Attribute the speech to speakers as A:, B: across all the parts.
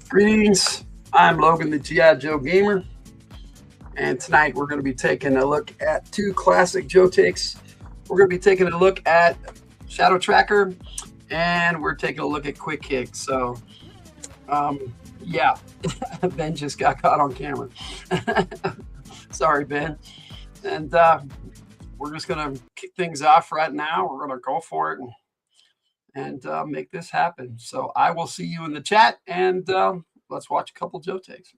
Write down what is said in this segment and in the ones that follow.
A: Greetings. I'm Logan, the G.I. Joe Gamer, and tonight we're going to be taking a look at two classic Joe takes. We're going to be taking a look at Shadow Tracker, and we're taking a look at Quick Kick. So, yeah, Ben just got caught on camera. Sorry, Ben. And we're just going to kick things off right now. We're going to go for it and make this happen. So I will see you in the chat, and let's watch a couple Joe takes.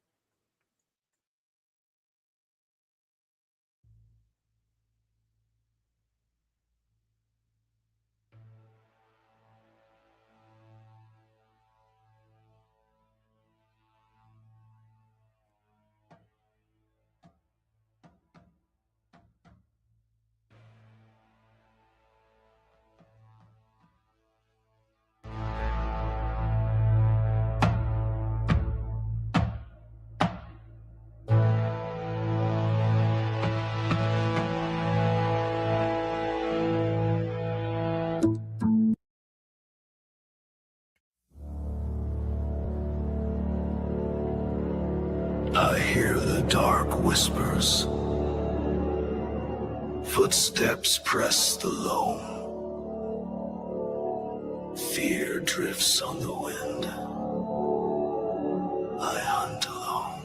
B: I hear the dark whispers. Footsteps press the loam. Fear drifts on the wind. I hunt alone.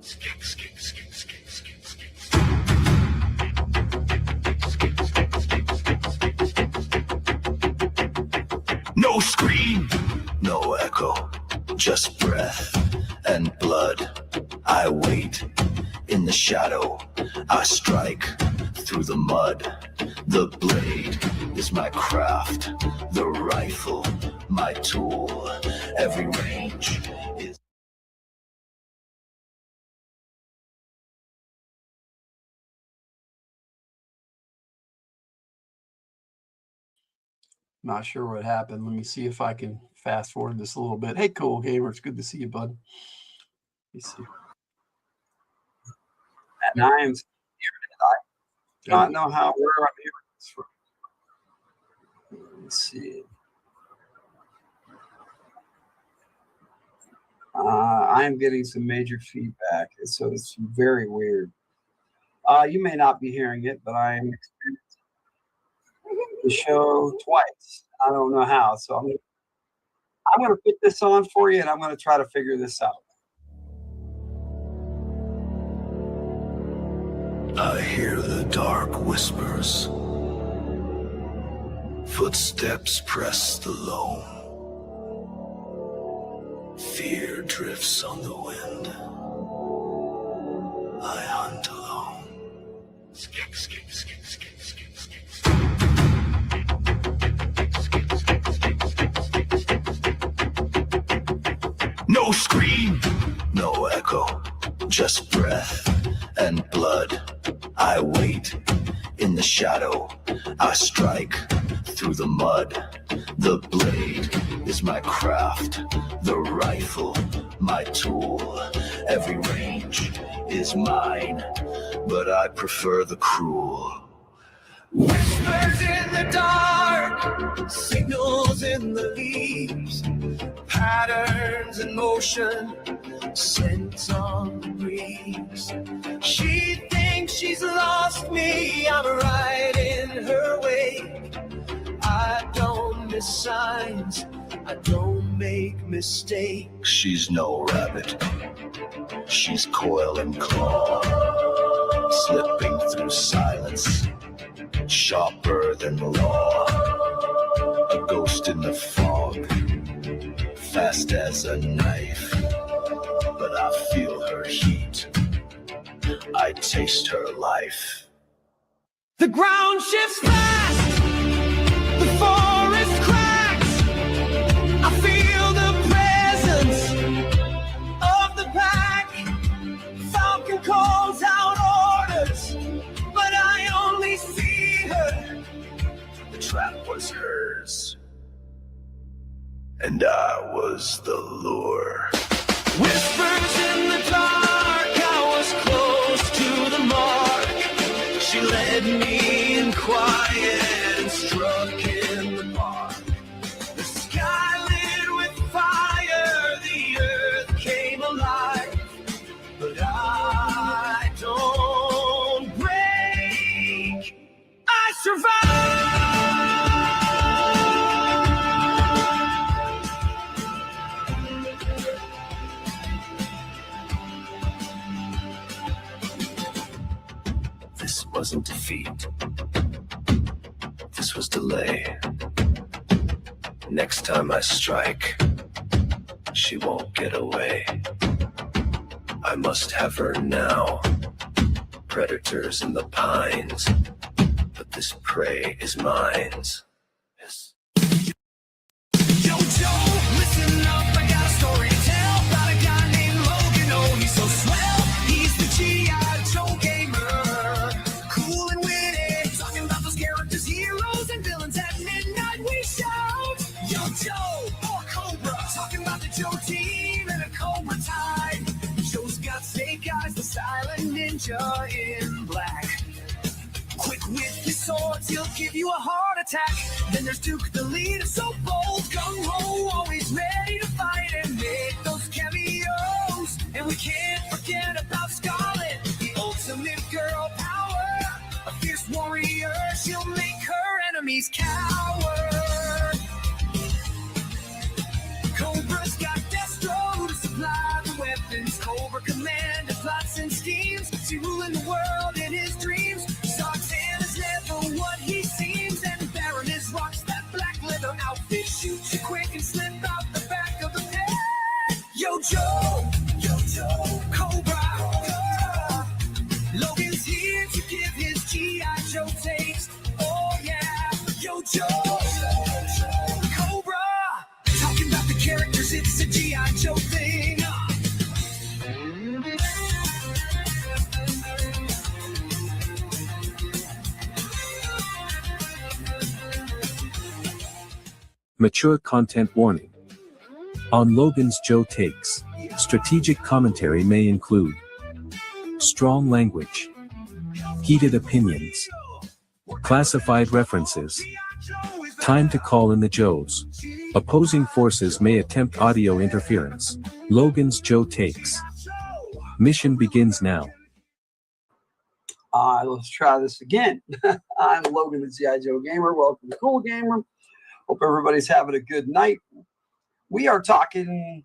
B: Skink, skink, skink, skink, skink, skink. No scream, no echo, just breath and blood. I wait in the shadow. I strike through the mud. The blade is my craft, the rifle my tool. Every range is...
A: Not sure what happened. Let me see if I can fast forward this a little bit. Hey, Cool Gamer, it's good to see you, bud. Let me see. And I am here tonight. I do not know where I'm hearing this from. Let's see. I'm getting some major feedback, so it's very weird. You may not be hearing it, but I am experiencing the show twice. I don't know how, so I'm going to put this on for you, and I'm going to try to figure this out.
B: I hear the dark whispers. Footsteps press the loam. Fear drifts on the wind. I hunt alone. Skink, skink, skink, skink, skink, skink. No scream, no echo, just breath and blood. I wait in the shadow. I strike through the mud. The blade is my craft, the rifle my tool. Every range is mine, but I prefer the cruel. Whispers in the dark, signals in the leaves, patterns in motion, scents on the breeze. She thinks she's lost me, I'm right in her wake. I don't miss signs, I don't make mistakes. She's no rabbit, she's coil and claw, slipping through silence, sharper than the law. A ghost in the fog, fast as a knife, but I feel her heat, I taste her life.
C: The ground shifts fast, the forest cracks, I feel the presence of the pack. Falcon calls out orders, but I only see her.
B: The trap was hers, and I was the lure.
C: Whispers in the dark, I was close to the mark. She led me in quiet and struck in the park. The sky lit with fire, the earth
B: wasn't defeat. This was delay. Next time I strike, she won't get away. I must have her now. Predators in the pines, but this prey is mine. Yes.
C: Yo, Joe, listen up, I got a story to tell about a guy named Logan. Oh, he's so swell. He's the G.I. Joe gamer. Cool and witty, talking about those characters, heroes, and villains at midnight. We shout, Yo, Joe, or Cobra, talking about the Joe team and a Cobra tide. Joe's got snake eyes, the silent ninja in black. Quick with his swords, he'll give you a heart attack. Then there's Duke, the leader, so bold, gung-ho, always ready to fight and make those cameos. And we can't forget about Scarlet, the ultimate girl power. A fierce warrior, she'll make her enemies cower. Cobra's got Destro to supply the weapons. Cobra Commander plots and schemes to ruling the world in his dreams. Zartan is never what he seems, and Baroness rocks that black leather outfit. Shoots you quick and slip out the back of the head. Yo, Joe, Cobra, Logan's here to give his G.I. Joe takes. Oh yeah, Yo, Joe, Cobra, talking about the characters, it's a G.I. Joe thing.
D: Mature content warning. On Logan's Joe Takes, strategic commentary may include strong language, heated opinions, classified references, time to call in the Joes. Opposing forces may attempt audio interference. Logan's Joe Takes. Mission begins now.
A: Let's try this again. I'm Logan, the G.I. Joe Gamer. Welcome to Cool Gamer. Hope everybody's having a good night. We are talking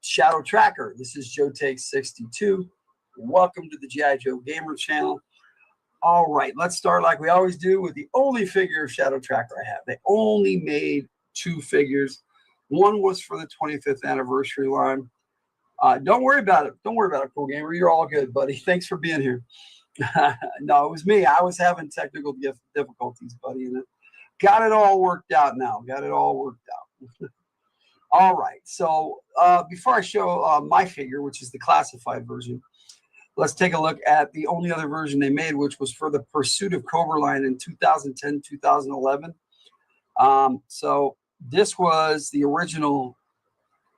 A: Shadow Tracker. This is Joe Takes 62. Welcome to the G.I. Joe Gamer channel. All right, let's start like we always do with the only figure of Shadow Tracker I have. They only made 2 figures. One was for the 25th anniversary line. Don't worry about it. Don't worry about it, Cool Gamer. You're all good, buddy. Thanks for being here. No, it was me. I was having technical difficulties, buddy, and got it all worked out now. Got it all worked out. All right. So before I show my figure, which is the classified version, let's take a look at the only other version they made, which was for the Pursuit of Cobra line in 2010, 2011. So this was the original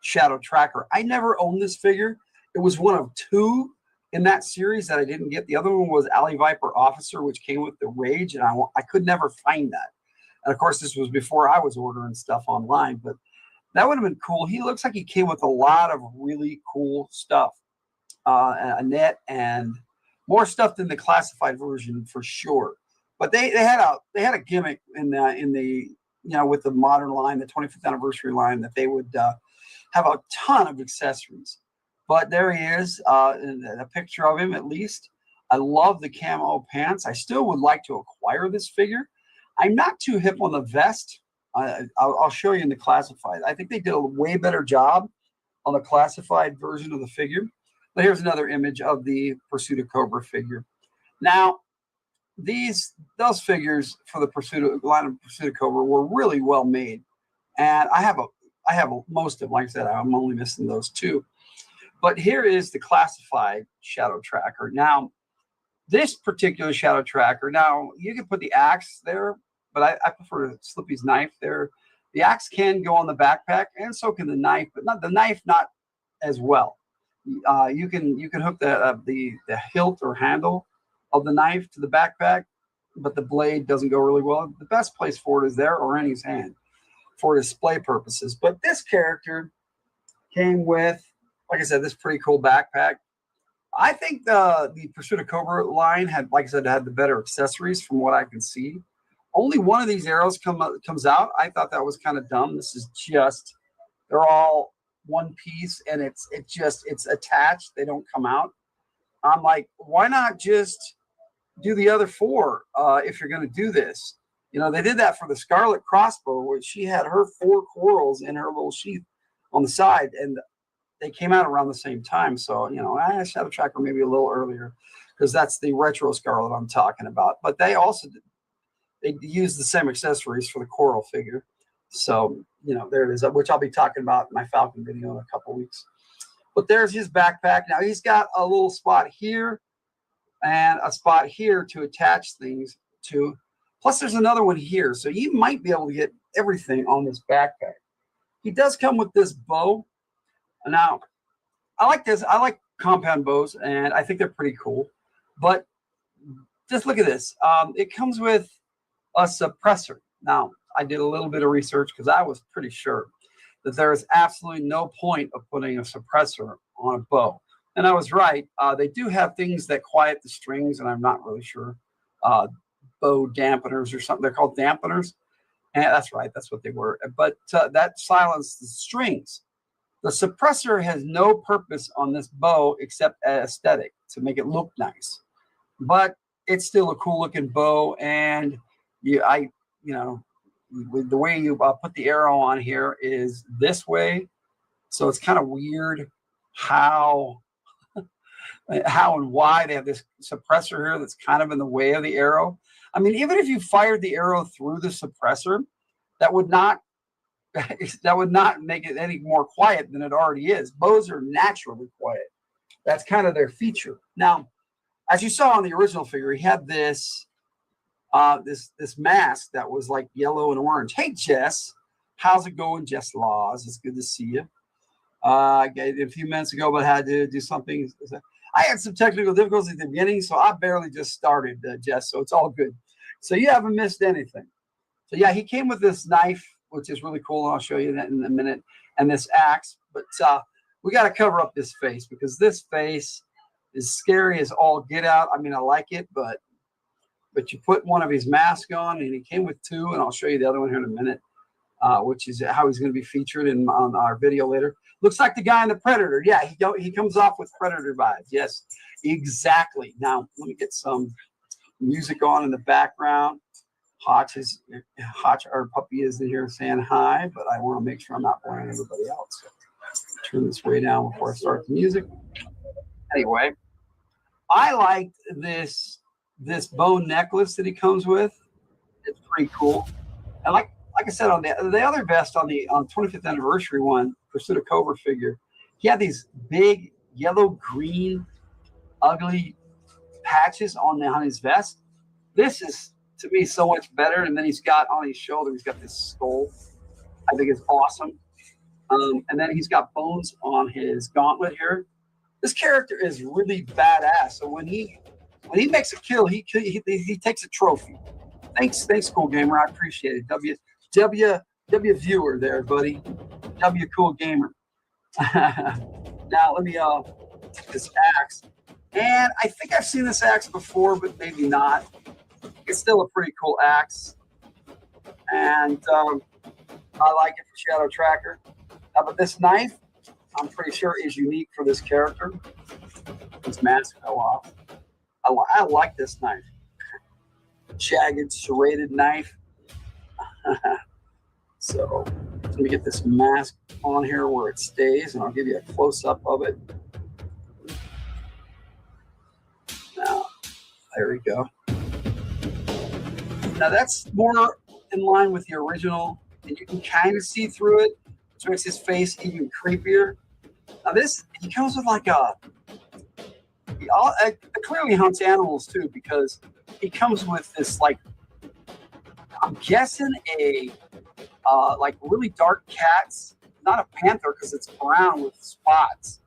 A: Shadow Tracker. I never owned this figure. It was one of 2 in that series that I didn't get. The other one was Alley Viper Officer, which came with the Rage, and I could never find that. And of course, this was before I was ordering stuff online, but that would have been cool. He looks like he came with a lot of really cool stuff, a net and more stuff than the classified version for sure. But they had a gimmick in the with the modern line, the 25th anniversary line, that they would have a ton of accessories. But there he is, a picture of him at least. I love the camo pants. I still would like to acquire this figure. I'm not too hip on the vest. I'll show you in the classified. I think they did a way better job on the classified version of the figure. But here's another image of the Pursuit of Cobra figure. Now, those figures for the line of Pursuit of Cobra were really well made, and I have most of them. Like I said, I'm only missing those 2. But here is the classified Shadow Tracker. Now, this particular Shadow Tracker. Now you can put the axe there, but I prefer Slippy's knife there. The axe can go on the backpack, and so can the knife, but not as well. You can hook the hilt or handle of the knife to the backpack, but the blade doesn't go really well. The best place for it is there or in his hand for display purposes. But this character came with, like I said, this pretty cool backpack. I think the Pursuit of Cobra line had, like I said, had the better accessories from what I can see. Only one of these arrows comes out. I thought that was kind of dumb. This is just, they're all one piece, and it's attached. They don't come out. I'm like, why not just do the other 4 if you're going to do this. You know, they did that for the Scarlet Crossbow, where she had her 4 corals in her little sheath on the side, and they came out around the same time. So, you know, Shadow Tracker maybe a little earlier, because that's the retro Scarlet I'm talking about. But they also they used the same accessories for the coral figure. So, you know, there it is, which I'll be talking about in my Falcon video in a couple weeks. But there's his backpack. Now he's got a little spot here and a spot here to attach things to. Plus there's another one here. So you might be able to get everything on this backpack. He does come with this bow. Now, I like this. I like compound bows, and I think they're pretty cool. But just look at this. It comes with a suppressor. Now, I did a little bit of research because I was pretty sure that there is absolutely no point of putting a suppressor on a bow. And I was right. They do have things that quiet the strings, and I'm not really sure. Bow dampeners or something. They're called dampeners. And that's right. That's what they were. But that silences the strings. The suppressor has no purpose on this bow except aesthetic, to make it look nice. But it's still a cool looking bow. And the way you put the arrow on here is this way. So it's kind of weird how and why they have this suppressor here that's kind of in the way of the arrow. I mean, even if you fired the arrow through the suppressor, that would not make it any more quiet than it already is. Bows are naturally quiet. That's kind of their feature. Now, as you saw on the original figure, he had this this mask that was like yellow and orange. Hey, Jess, how's it going, Jess Laws? It's good to see you. I gave it a few minutes ago, but I had to do something. I had some technical difficulties at the beginning, so I barely just started, Jess, so it's all good. So you haven't missed anything. So yeah, he came with this knife, which is really cool, and I'll show you that in a minute, and this axe. But we got to cover up this face, because this face is scary as all get out. I mean, I like it, but you put one of his masks on, and he came with 2, and I'll show you the other one here in a minute, which is how he's going to be featured on our video later. Looks like the guy in the Predator. Yeah, he comes off with Predator vibes. Yes, exactly. Now, let me get some music on in the background. Hotch, our puppy, is in here saying hi, but I want to make sure I'm not boring everybody else. So turn this way down before I start the music. Anyway, I liked this bone necklace that he comes with. It's pretty cool. And like I said, on the other vest on 25th anniversary one, Pursuit of Cobra figure, he had these big yellow-green, ugly patches on his vest. This is, to me, so much better. And then he's got on his shoulder, he's got this skull. I think it's awesome. And then he's got bones on his gauntlet here. This character is really badass. So when he makes a kill, he takes a trophy. Thanks, Cool Gamer. I appreciate it. W viewer there, buddy. W Cool Gamer. Now let me take this axe. And I think I've seen this axe before, but maybe not. It's still a pretty cool axe. And I like it for Shadow Tracker. But this knife, I'm pretty sure, is unique for this character. This mask fell off. I like this knife. Jagged, serrated knife. So let me get this mask on here where it stays, and I'll give you a close-up of it. Now, there we go. Now that's more in line with the original, and you can kind of see through it, which makes his face even creepier. Now this, he comes with like clearly hunts animals too, because he comes with this, like, I'm guessing like really dark cats, not a panther because it's brown with spots.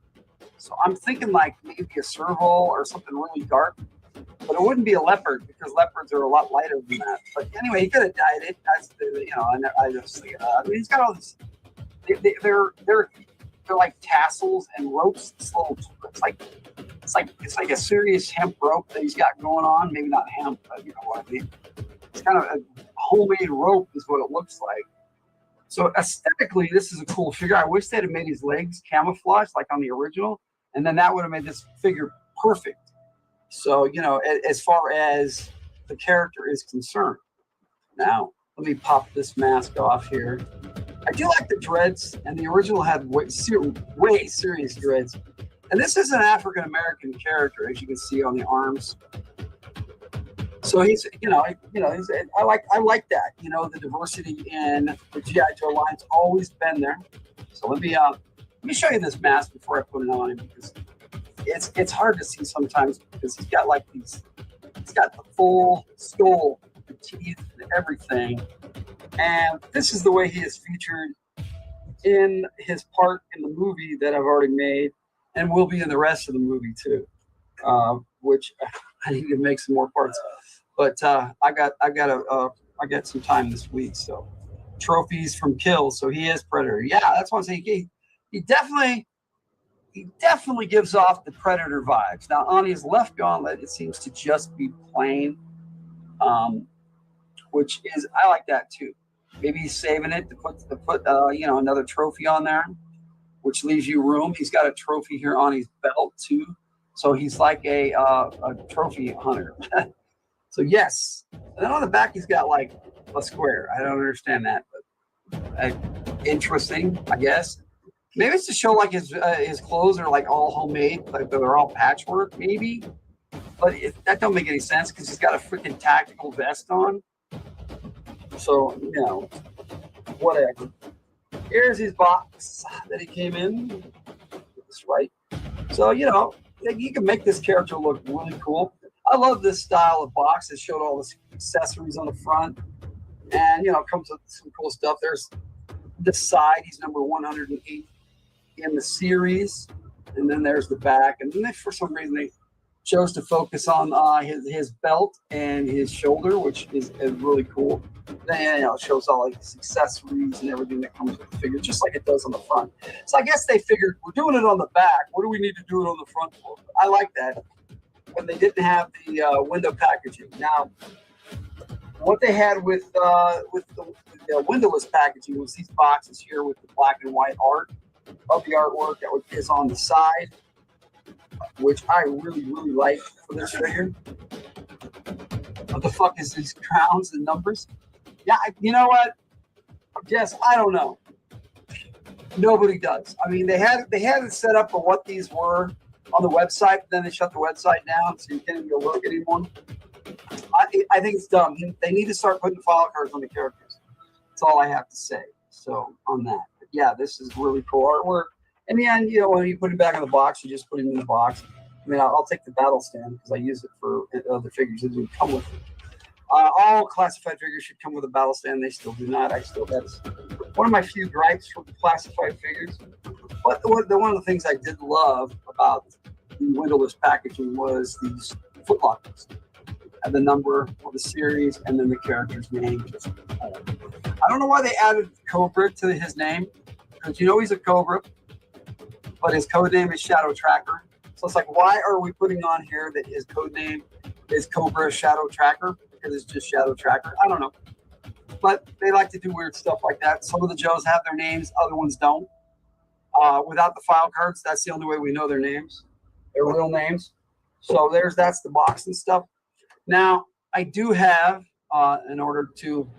A: So I'm thinking like maybe a serval or something really dark, but it wouldn't be a leopard because leopards are a lot lighter than that. But anyway, he could have dyed it. That's, and I just, I mean, he's got all this. They're like tassels and ropes. It's like a serious hemp rope that he's got going on. Maybe not hemp, but you know what I mean. It's kind of a homemade rope is what it looks like. So aesthetically, this is a cool figure. I wish they'd have made his legs camouflaged like on the original, and then that would have made this figure perfect So, as far as the character is concerned. Now, let me pop this mask off here. I do like the dreads, and the original had way serious dreads. And this is an African American character, as you can see on the arms. So he's, I like that. The diversity in the GI Joe line's always been there. So let me show you this mask before I put it on him, because it's hard to see sometimes, because he's got the full skull, the teeth, and everything. And this is the way he is featured in his part in the movie that I've already made, and will be in the rest of the movie too. Which I need to make some more parts. But I got some time this week. So trophies from kills. So he is Predator. Yeah, that's what I'm saying. He definitely gives off the Predator vibes. Now on his left gauntlet, it seems to just be plain, which is, I like that too. Maybe he's saving it to put another trophy on there, which leaves you room. He's got a trophy here on his belt too, so he's like a trophy hunter. So yes, and then on the back he's got like a square. I don't understand that, but interesting, I guess. Maybe it's to show like his clothes are like all homemade, like they're all patchwork, maybe. But that don't make any sense, because he's got a freaking tactical vest on. So whatever. Here's his box that he came in. That's right. So you can make this character look really cool. I love this style of box. It showed all the accessories on the front, and it comes with some cool stuff. There's the side. He's number 108 in the series, and then there's the back. And then for some reason they chose to focus on his belt and his shoulder, which is really cool. Then it shows all like his accessories and everything that comes with the figure, just like it does on the front. So I guess they figured, we're doing it on the back, what do we need to do it on the front for? I like that. When they didn't have the window packaging. Now, what they had with the windowless packaging was these boxes here with the black and white art of the artwork that is on the side, which I really, really like for this figure. What the fuck is these crowns and numbers? Yeah, you know what? Yes, I don't know. Nobody does. I mean, they had it set up for what these were on the website, but then they shut the website down, so you can't even go look anymore. I think it's dumb. They need to start putting file cards on the characters. That's all I have to say. So on that, but yeah, this is really cool artwork. In the end, when you put it back in the box, you just put it in the box. I mean, I'll take the battle stand because I use it for other figures that didn't come with it. All classified figures should come with a battle stand. They still do not. That's one of my few gripes for classified figures. But one of the things I did love about the windowless packaging was these footlockers and the number of the series and then the character's name. I don't know why they added Cobra to his name, because he's a Cobra, but his code name is Shadow Tracker. So it's like, why are we putting on here that his code name is Cobra Shadow Tracker? Because it's just Shadow Tracker. I don't know. But they like to do weird stuff like that. Some of the Joes have their names, other ones don't. Without the file cards, that's the only way we know their names, their real names. So that's the box and stuff. Now, I do have, in order to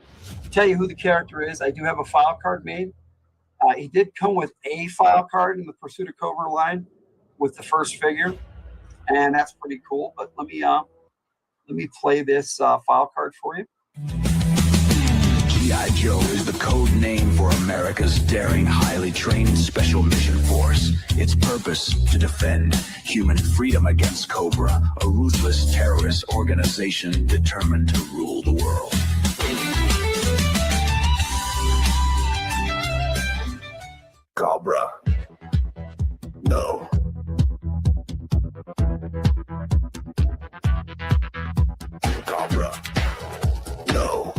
A: tell you who the character is, I do have a file card made. He did come with a file card in the Pursuit of Cobra line with the first figure, and that's pretty cool. But let me play this file card for you.
B: G.I. Joe is the code name for America's daring, highly trained special mission force. Its purpose, to defend human freedom against Cobra, a ruthless terrorist organization determined to rule the world. Cobra. No. Cobra. No.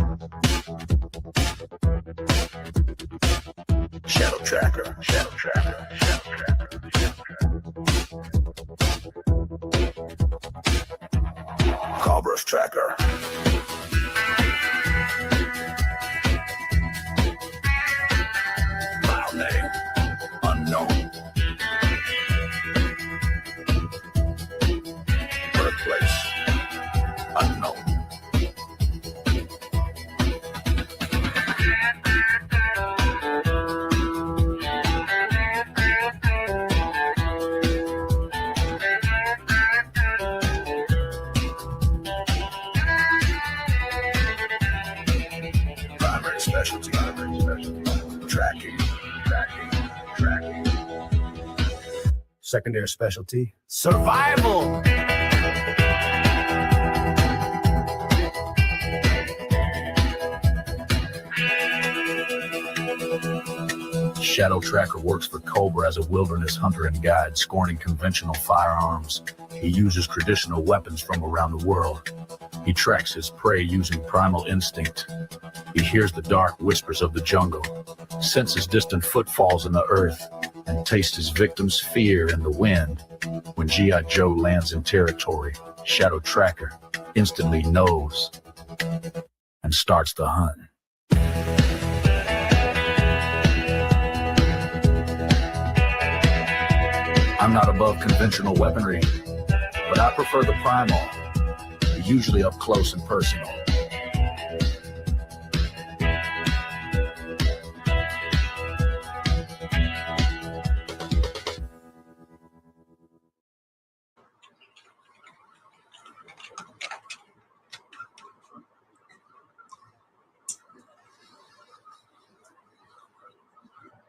B: Shadow Tracker. Shadow Tracker. Shadow Tracker. Cobra's Tracker. File name unknown. Birthplace specialty. Tracking. Secondary specialty, survival. Shadow Tracker works for Cobra as a wilderness hunter and guide, scorning conventional firearms. He uses traditional weapons from around the world. He tracks his prey using primal instinct. He hears the dark whispers of the jungle, senses distant footfalls in the earth, and tastes his victim's fear in the wind. When G.I. Joe lands in territory, Shadow Tracker instantly knows and starts the hunt. I'm not above conventional weaponry, but I prefer the primal, usually up close and personal.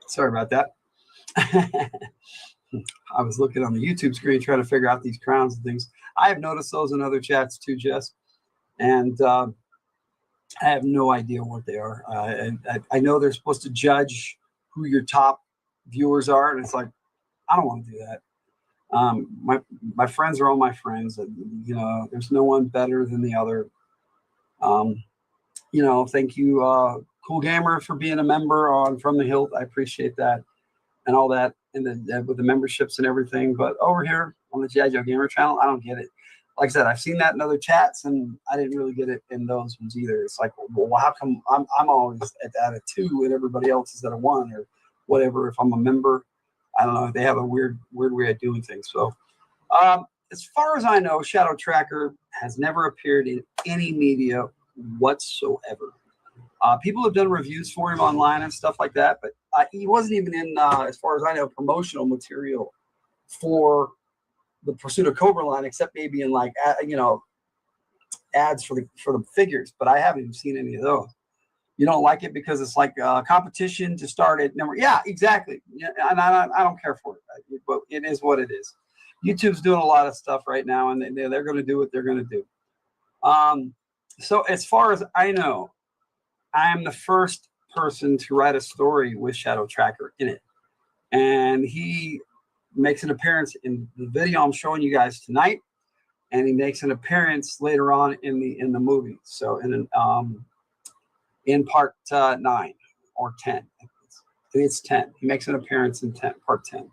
A: Sorry about that. I was looking on the YouTube screen trying to figure out these crowns and things. I have noticed those in other chats too, Jess. And I have no idea what they are. I know they're supposed to judge who your top viewers are. And it's like, I don't want to do that. My friends are all my friends. You know, there's no one better than the other. You know, thank you, Cool Gamer, for being a member on From the Hilt. I appreciate that and all that. And then with the memberships and everything, but over here on the G.I. Joe Gamer channel, I don't get it. Like I said, I've seen that in other chats, and I didn't really get it in those ones either. It's like, well, how come I'm always at a 2 and everybody else is at a 1 or whatever? If I'm a member, I don't know. They have a weird way of doing things. So, as far as I know, Shadow Tracker has never appeared in any media whatsoever. People have done reviews for him online and stuff like that, but he wasn't even in, as far as I know, promotional material for the Pursuit of Cobra line, except maybe in like, you know, ads for the figures. But I haven't even seen any of those. You don't like it because it's like competition to start at number. Yeah, exactly. Yeah, and I don't care for it, but it is what it is. YouTube's doing a lot of stuff right now, and they're going to do what they're going to do. So as far as I know, I am the first person to write a story with Shadow Tracker in it. And he makes an appearance in the video I'm showing you guys tonight. And he makes an appearance later on in the movie. So in part 9 or 10. I think it's 10. He makes an appearance in part 10.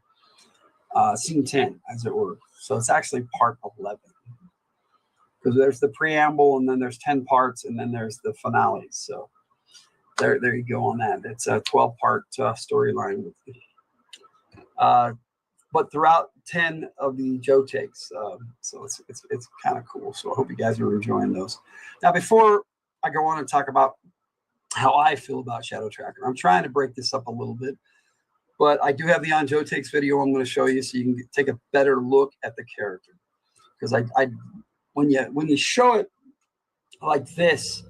A: Scene 10, as it were. So it's actually part 11. Because there's the preamble, and then there's 10 parts, and then there's the finale. So there you go on that. It's a 12-part storyline. But throughout 10 of the Joe takes. So it's kind of cool. So I hope you guys are enjoying those. Now, before I go on and talk about how I feel about Shadow Tracker, I'm trying to break this up a little bit. But I do have the On Joe Takes video I'm going to show you so you can take a better look at the character. Because when you show it like this,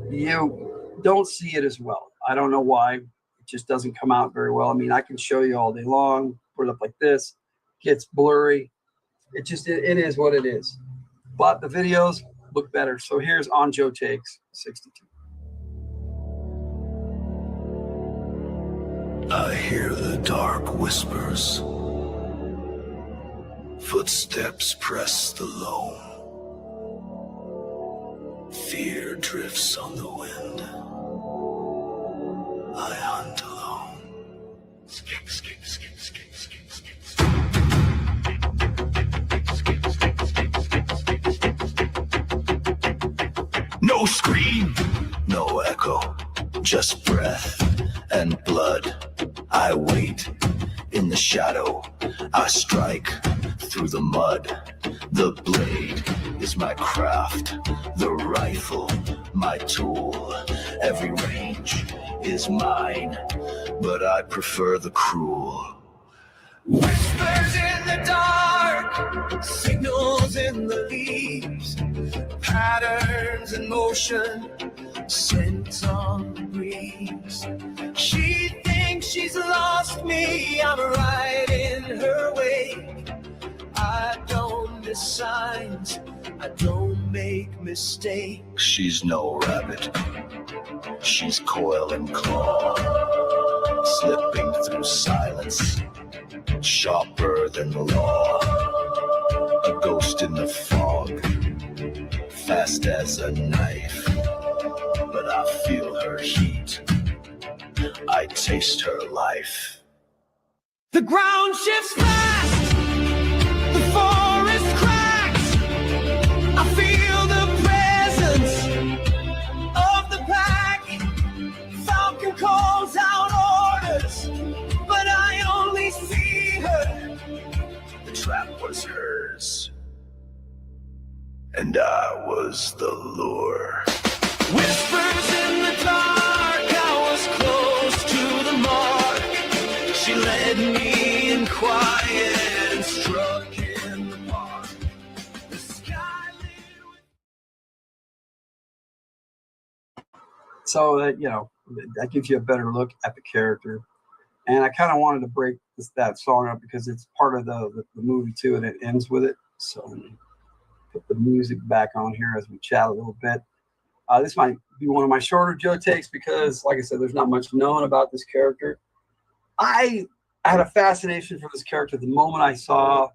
A: you don't see it as well. I don't know why. It just doesn't come out very well. I mean, I can show you all day long, put it up like this, gets blurry. It is what it is. But the videos look better. So here's On Joe Takes 62.
B: I hear the dark whispers. Footsteps press the loam. Fear drifts on the wind. I hunt alone. Skip, skip, skip, skip, skip, skip, skip. No scream, no echo, just breath and blood. I wait in the shadow. I strike through the mud. The blade is my craft, the rifle my tool. Every range is mine, but I prefer the cruel.
C: Whispers in the dark, signals in the leaves, patterns in motion, scent on the breeze. memories. She thinks she's lost me, I'm right in her way. I don't miss signs, I don't make mistakes.
B: She's no rabbit. She's coil and claw, slipping through silence, sharper than the law. A ghost in the fog, fast as a knife. But I feel her heat, I taste her life.
C: The ground shifts fast, the forest cracks. I feel the presence of the pack. Falcon calls out orders, but I only see her.
B: The trap was hers, and I was the lure.
C: Whispers in the dark, I was close to the mark. She led me in quiet and struck in the park. The sky lit with
A: So that, you know, that gives you a better look at the character. And I kind of wanted to break that song up because it's part of the movie too, and it ends with it. So let me put the music back on here as we chat a little bit. This might be one of my shorter Joe takes because, like I said, there's not much known about this character. I had a fascination for this character the moment I saw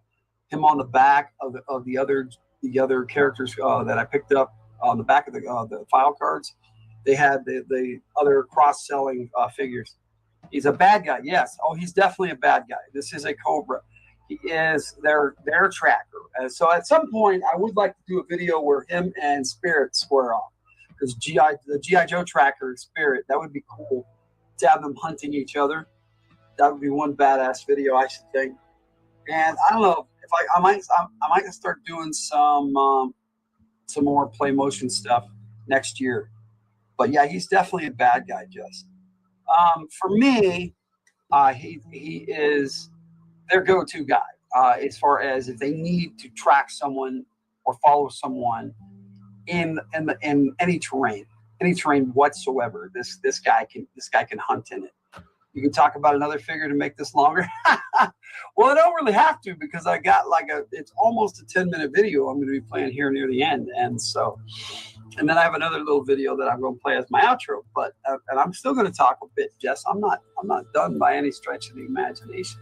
A: him on the back of the other characters that I picked up on the back of the file cards. They had the other cross-selling figures. He's a bad guy, yes. Oh, he's definitely a bad guy. This is a Cobra. He is their tracker. And so at some point, I would like to do a video where him and Spirit square off. Because the G.I. Joe tracker Spirit, that would be cool to have them hunting each other. That would be one badass video, I should think. And I don't know if I might start doing some more play motion stuff next year. But yeah, he's definitely a bad guy, Jess. For me, he is their go-to guy as far as if they need to track someone or follow someone in any terrain whatsoever. This guy can hunt in it. You can talk about another figure to make this longer. Well, I don't really have to because I got it's almost a 10-minute video I'm going to be playing here near the end, and then I have another little video that I'm going to play as my outro. But and I'm still going to talk a bit, Jess. I'm not done by any stretch of the imagination.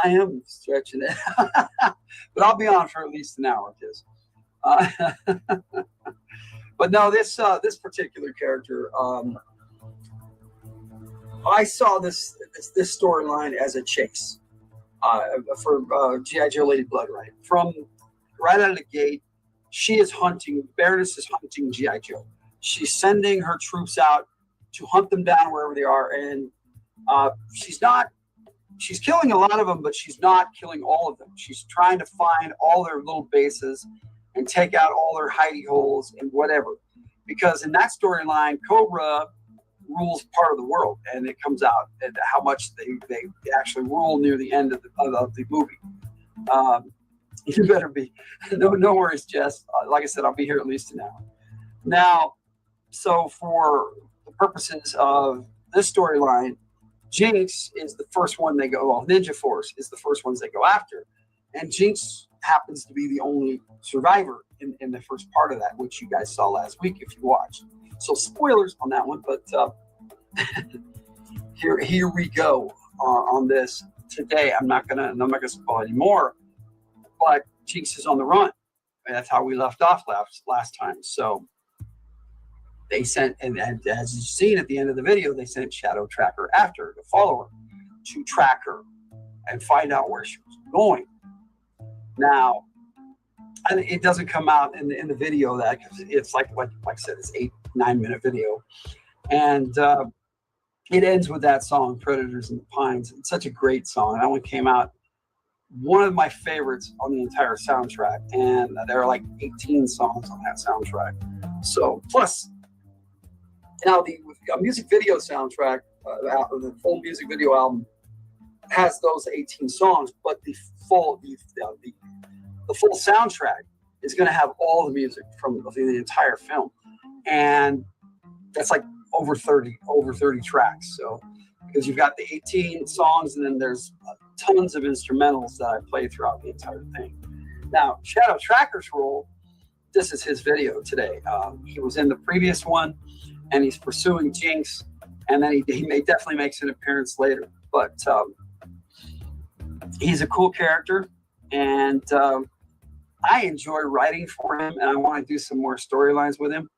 A: I am stretching it, but I'll be on for at least an hour, Jess. But no, this particular character, I saw this storyline as a chase for G.I. Joe Lady Blood, right? From right out of the gate, Baroness is hunting G.I. Joe. She's sending her troops out to hunt them down wherever they are, and she's killing a lot of them, but she's not killing all of them. She's trying to find all their little bases and take out all their hidey holes and whatever. Because in that storyline, Cobra rules part of the world, and it comes out and how much they actually rule near the end of the movie. You better be no worries, Jess. Like I said, I'll be here at least an hour. Now, so for the purposes of this storyline, Jinx is the first one they go. Well, Ninja Force is the first ones they go after, and Jinx happens to be the only survivor in the first part of that, which you guys saw last week if you watched. So spoilers on that one, but here we go on this today. I'm not gonna spoil any more, but Jinx is on the run, and that's how we left off last time. So they sent, and as you've seen at the end of the video, they sent Shadow Tracker after her to follow her, to track her and find out where she was going. Now, and it doesn't come out in the video that it's like I said, it's 8-9 minute video, and it ends with that song "Predators in the Pines." It's such a great song. That one came out, one of my favorites on the entire soundtrack, and there are like 18 songs on that soundtrack. So plus, now the music video soundtrack, the full music video album has those 18 songs, but the full soundtrack is going to have all the music from the entire film, and that's like over 30 tracks. So because you've got the 18 songs and then there's tons of instrumentals that I play throughout the entire thing. Now, Shadow Tracker's role, this is his video today. He was in the previous one, and he's pursuing Jinx, and then he definitely makes an appearance later. But he's a cool character, and I enjoy writing for him, and I want to do some more storylines with him.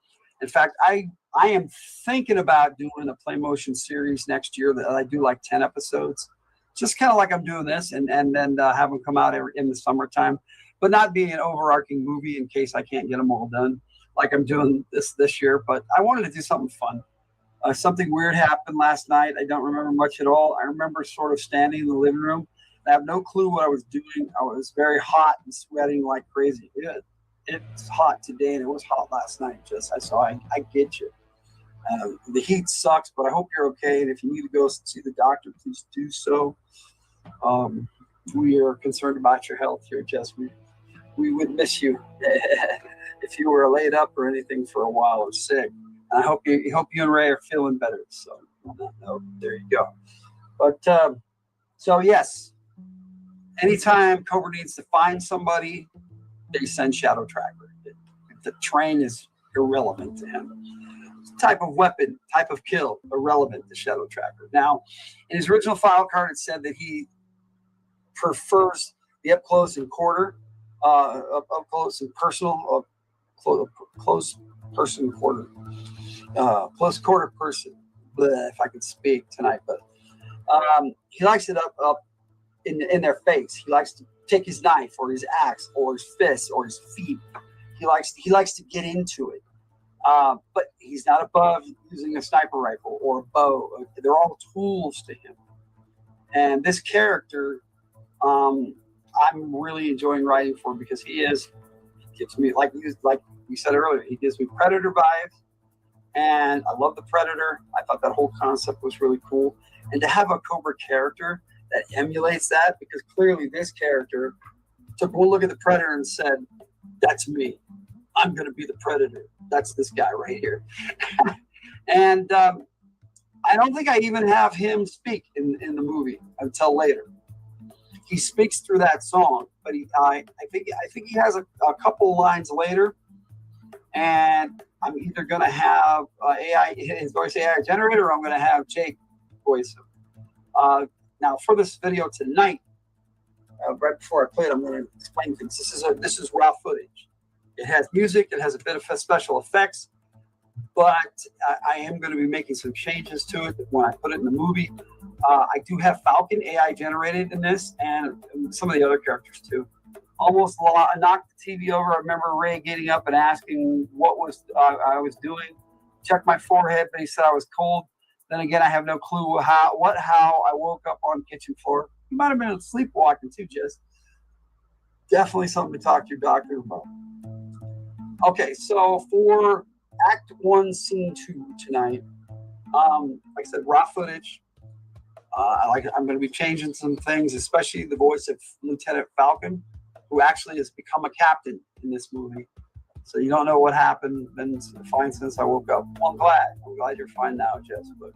A: In fact, I am thinking about doing a play motion series next year that I do like 10 episodes, just kind of like I'm doing this, and then have them come out in the summertime, but not being an overarching movie in case I can't get them all done like I'm doing this year. But I wanted to do something fun. Something weird happened last night. I don't remember much at all. I remember sort of standing in the living room. I have no clue what I was doing. I was very hot and sweating like crazy. It's hot today, and it was hot last night. I get you. The heat sucks, but I hope you're okay. And if you need to go see the doctor, please do so. We are concerned about your health here, Jess. We would miss you if you were laid up or anything for a while or sick. And I hope you and Ray are feeling better. So on that note, there you go. But so yes, anytime Cobra needs to find somebody, they send Shadow Tracker. The train is irrelevant to him. Type of weapon, type of kill, irrelevant to Shadow Tracker. Now, in his original file card, it said that he prefers the up close and quarter, up close and personal, close person quarter, close quarter person. Bleh, if I could speak tonight, but he likes it up in their face. He likes to take his knife or his axe or his fist or his feet. He likes to get into it. But he's not above using a sniper rifle or a bow. They're all tools to him. And this character, I'm really enjoying writing for because he gives me, like we said earlier, he gives me Predator vibes. And I love the Predator. I thought that whole concept was really cool. And to have a Cobra character that emulates that, because clearly this character took one look at the Predator and said, that's me. I'm going to be the Predator. That's this guy right here. And I don't think I even have him speak in the movie until later. He speaks through that song, but I think he has a couple lines later, and I'm either going to have his voice AI generator, or I'm going to have Jake voice him. Now, for this video tonight, right before I play it, I'm going to explain things. This is raw footage. It has music. It has a bit of special effects, but I am going to be making some changes to it when I put it in the movie. I do have Falcon AI generated in this, and some of the other characters too. Almost knocked the TV over. I remember Ray getting up and asking what I was doing. Checked my forehead, but he said I was cold. Then again, I have no clue how I woke up on the kitchen floor. You might have been sleepwalking too, Jess. Definitely something to talk to your doctor about. Okay, so for Act 1, Scene 2 tonight, like I said, raw footage. I'm going to be changing some things, especially the voice of Lieutenant Falcon, who actually has become a captain in this movie. So you don't know what happened. Been fine since I woke up. Well, I'm glad you're fine now, Jess. But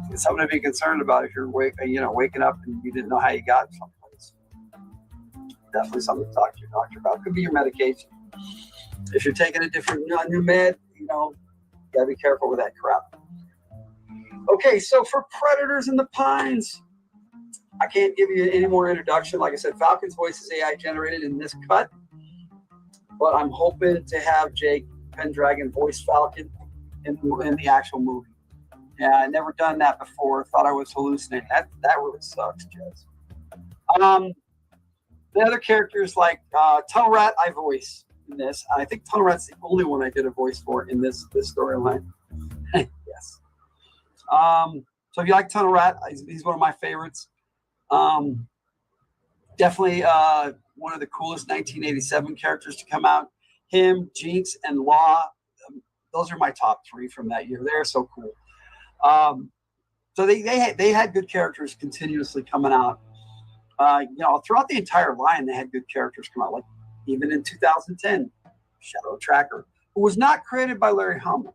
A: it's something to be concerned about if you're waking up and you didn't know how you got someplace. Definitely something to talk to your doctor about. Could be your medication. If you're taking a new med, gotta be careful with that crap. Okay, so for Predators in the Pines, I can't give you any more introduction. Like I said, Falcon's voice is AI generated in this cut, but I'm hoping to have Jake Pendragon voice Falcon in the actual movie. Yeah, I never done that before. Thought I was hallucinating. That really sucks, Jess. The other characters like Tunnel Rat, I voice in this. I think Tunnel Rat's the only one I did a voice for in this storyline. Yes. So if you like Tunnel Rat, he's one of my favorites. Definitely one of the coolest 1987 characters to come out. Him, Jinx, and Law. Those are my top 3 from that year. They're so cool. So they had good characters continuously coming out. Throughout the entire line, they had good characters come out. Like even in 2010, Shadow Tracker, who was not created by Larry Hama.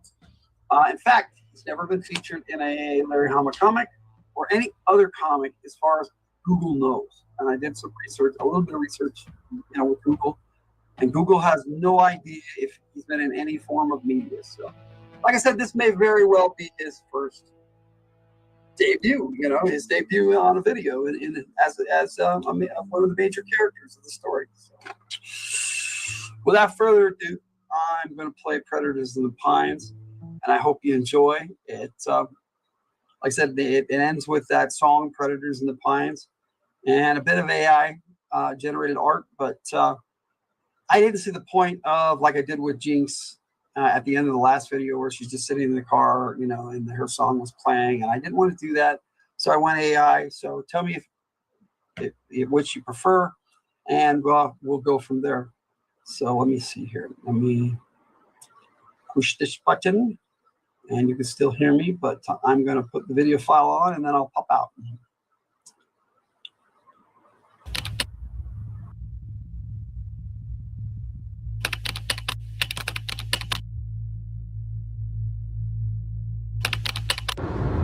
A: In fact, he's never been featured in a Larry Hama comic or any other comic as far as Google knows. And I did some research, a little bit of research, with Google. And Google has no idea if he's been in any form of media. So, like I said, this may very well be his first debut, his debut on a video as one of the major characters of the story. So, without further ado, I'm going to play Predators in the Pines, and I hope you enjoy it. Like I said, it ends with that song, Predators in the Pines, and a bit of AI generated art, but I didn't see the point of, like I did with Jinx at the end of the last video, where she's just sitting in the car, and her song was playing, and I didn't want to do that, so I went AI. So tell me if which you prefer, and we'll go from there. So let me see here. Let me push this button, and you can still hear me, but I'm going to put the video file on, and then I'll pop out.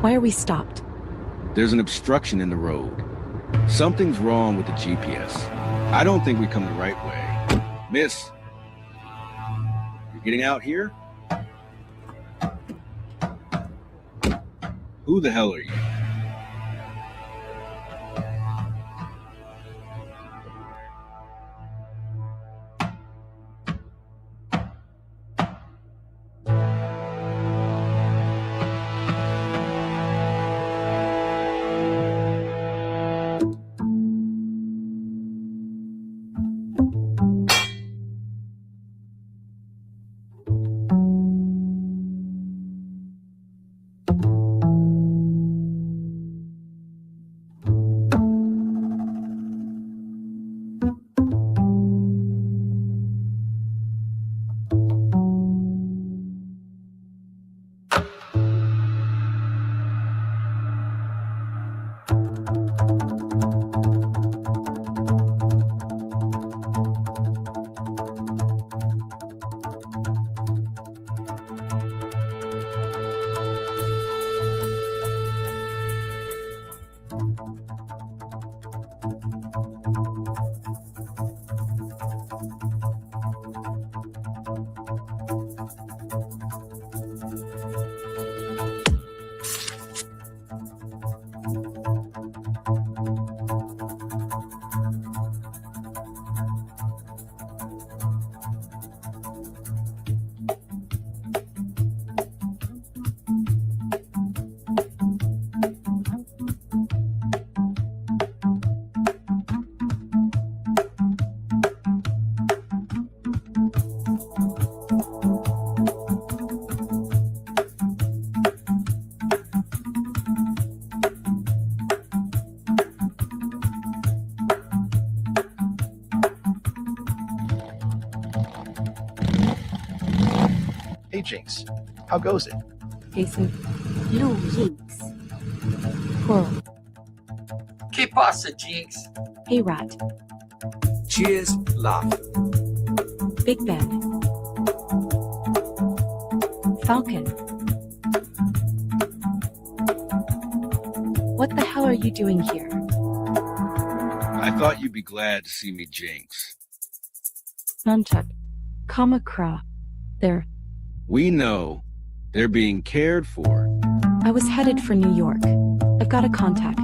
E: Why are we stopped?
F: There's an obstruction in the road. Something's wrong with the GPS. I don't think we come the right way. Miss, you're getting out here? Who the hell are you?
G: Hey Jinx, how goes it?
E: Jason. No, Jinx. Coral.
A: Que pasa, Jinx?
E: Hey, Rat.
C: Cheers, laugh.
E: Big Ben. Falcon. What the hell are you doing here?
F: I thought you'd be glad to see me, Jinx.
E: Nunchuck. Kamakra. There.
F: We know they're being cared for.
E: I was headed for New York. I've got a contact.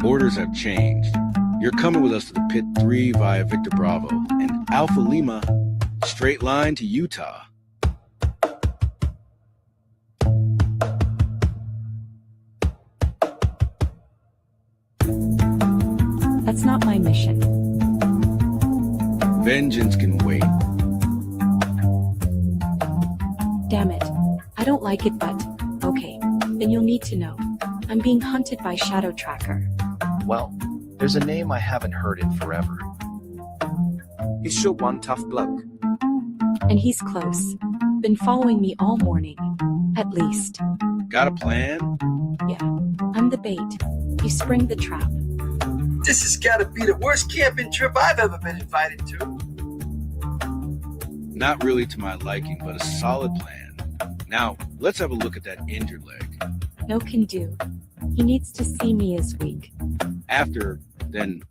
F: Orders have changed. You're coming with us to the Pit 3 via Victor Bravo and Alpha Lima, straight line to Utah.
E: That's not my mission.
F: Vengeance can wait.
E: Damn it. I don't like it, but okay. Then you'll need to know. I'm being hunted by Shadow Tracker.
G: Well, there's a name I haven't heard in forever.
C: He's sure one tough bloke.
E: And he's close. Been following me all morning. At least.
F: Got a plan?
E: Yeah. I'm the bait. You spring the trap.
A: This has got to be the worst camping trip I've ever been invited to.
F: Not really to my liking, but a solid plan. Now, let's have a look at that injured leg.
E: No can do. He needs to see me this week.
F: After, then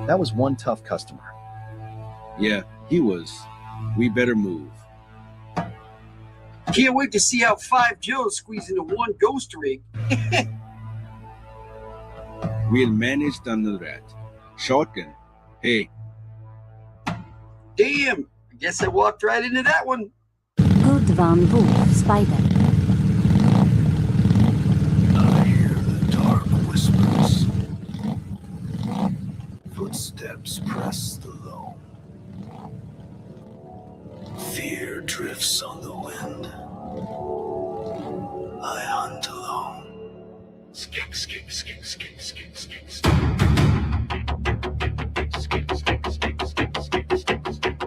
G: That was one tough customer.
F: yeah, he was. We better move.
A: Can't wait to see how 5 Joes squeeze into one ghost rig.
F: We'll manage under that. Shotgun. Hey,
A: Damn, I guess I walked right into that one.
H: Good van Wolf Spider.
B: I hear the dark whispers. Footsteps press the loam. Fear drifts on the wind. I hunt alone. Skink, skink, skink, skink, skink, skink, skink. Skink, skink, skink, skink, skink, skink, skink.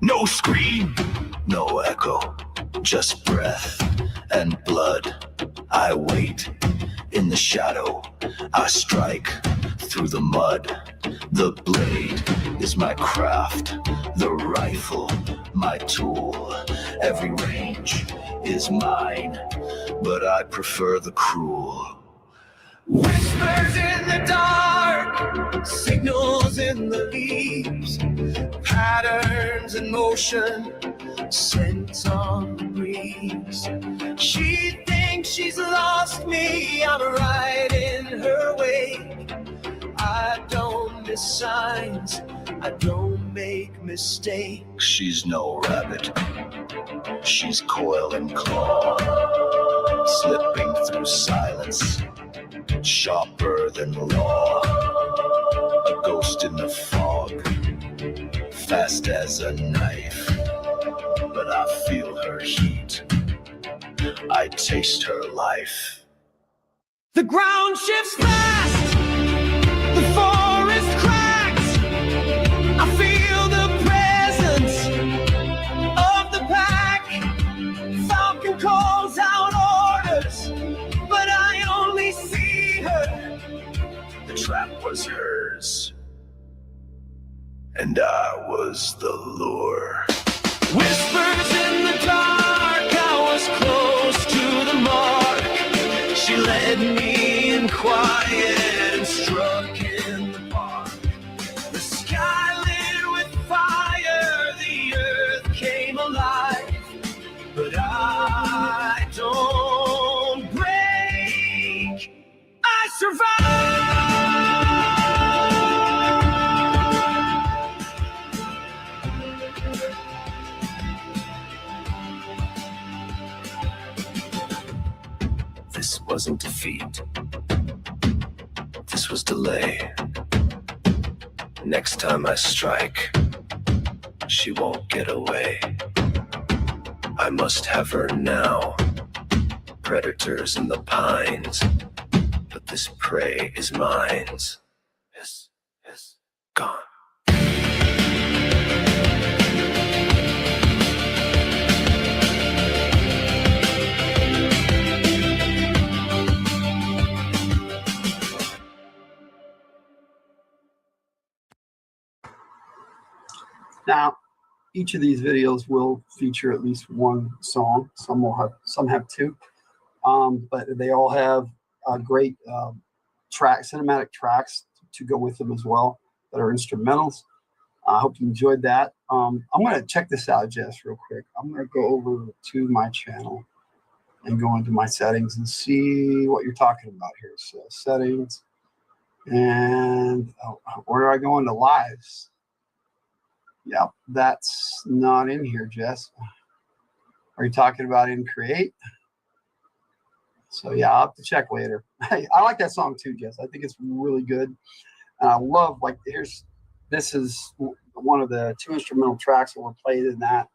B: No scream, no echo, just breath and blood. I wait in the shadow. I strike through the mud. The blade is my craft, the rifle my tool. Every range is mine, but I prefer the cruel.
C: Whispers in the dark, signals in the leaves, patterns in motion, scents on the breeze. She thinks she's lost me, I'm right in her wake. I don't miss signs, I don't make mistakes.
B: She's no rabbit, she's coil and claw, slipping through silence, sharper than law. A ghost in the fog, fast as a knife, but I feel her heat, I taste her life.
C: The ground shifts fast, the forest cracks. I feel the presence of the pack. Falcon calls out orders, but I only see her.
B: The trap was hers, and I was the lure.
C: Whispers in the dark, I was close to the mark. She led me in quiet and struck in the park. The sky lit with fire, the earth came alive. But I don't break, I survive.
B: This wasn't defeat. This was delay. Next time I strike, she won't get away. I must have her now. Predators in the pines, but this prey is mine. Hiss, hiss, gone.
A: Now, each of these videos will feature at least one song. Some have two, but they all have great cinematic tracks to go with them as well that are instrumentals. I hope you enjoyed that. I'm going to check this out, Jess, real quick. I'm going to go over to my channel and go into my settings and see what you're talking about here. So settings, and where do I go into lives? Yep, that's not in here, Jess. Are you talking about in create? So yeah, I'll have to check later. I like that song too, Jess. I think it's really good. And I love, like, this is one of the 2 instrumental tracks that were played in that.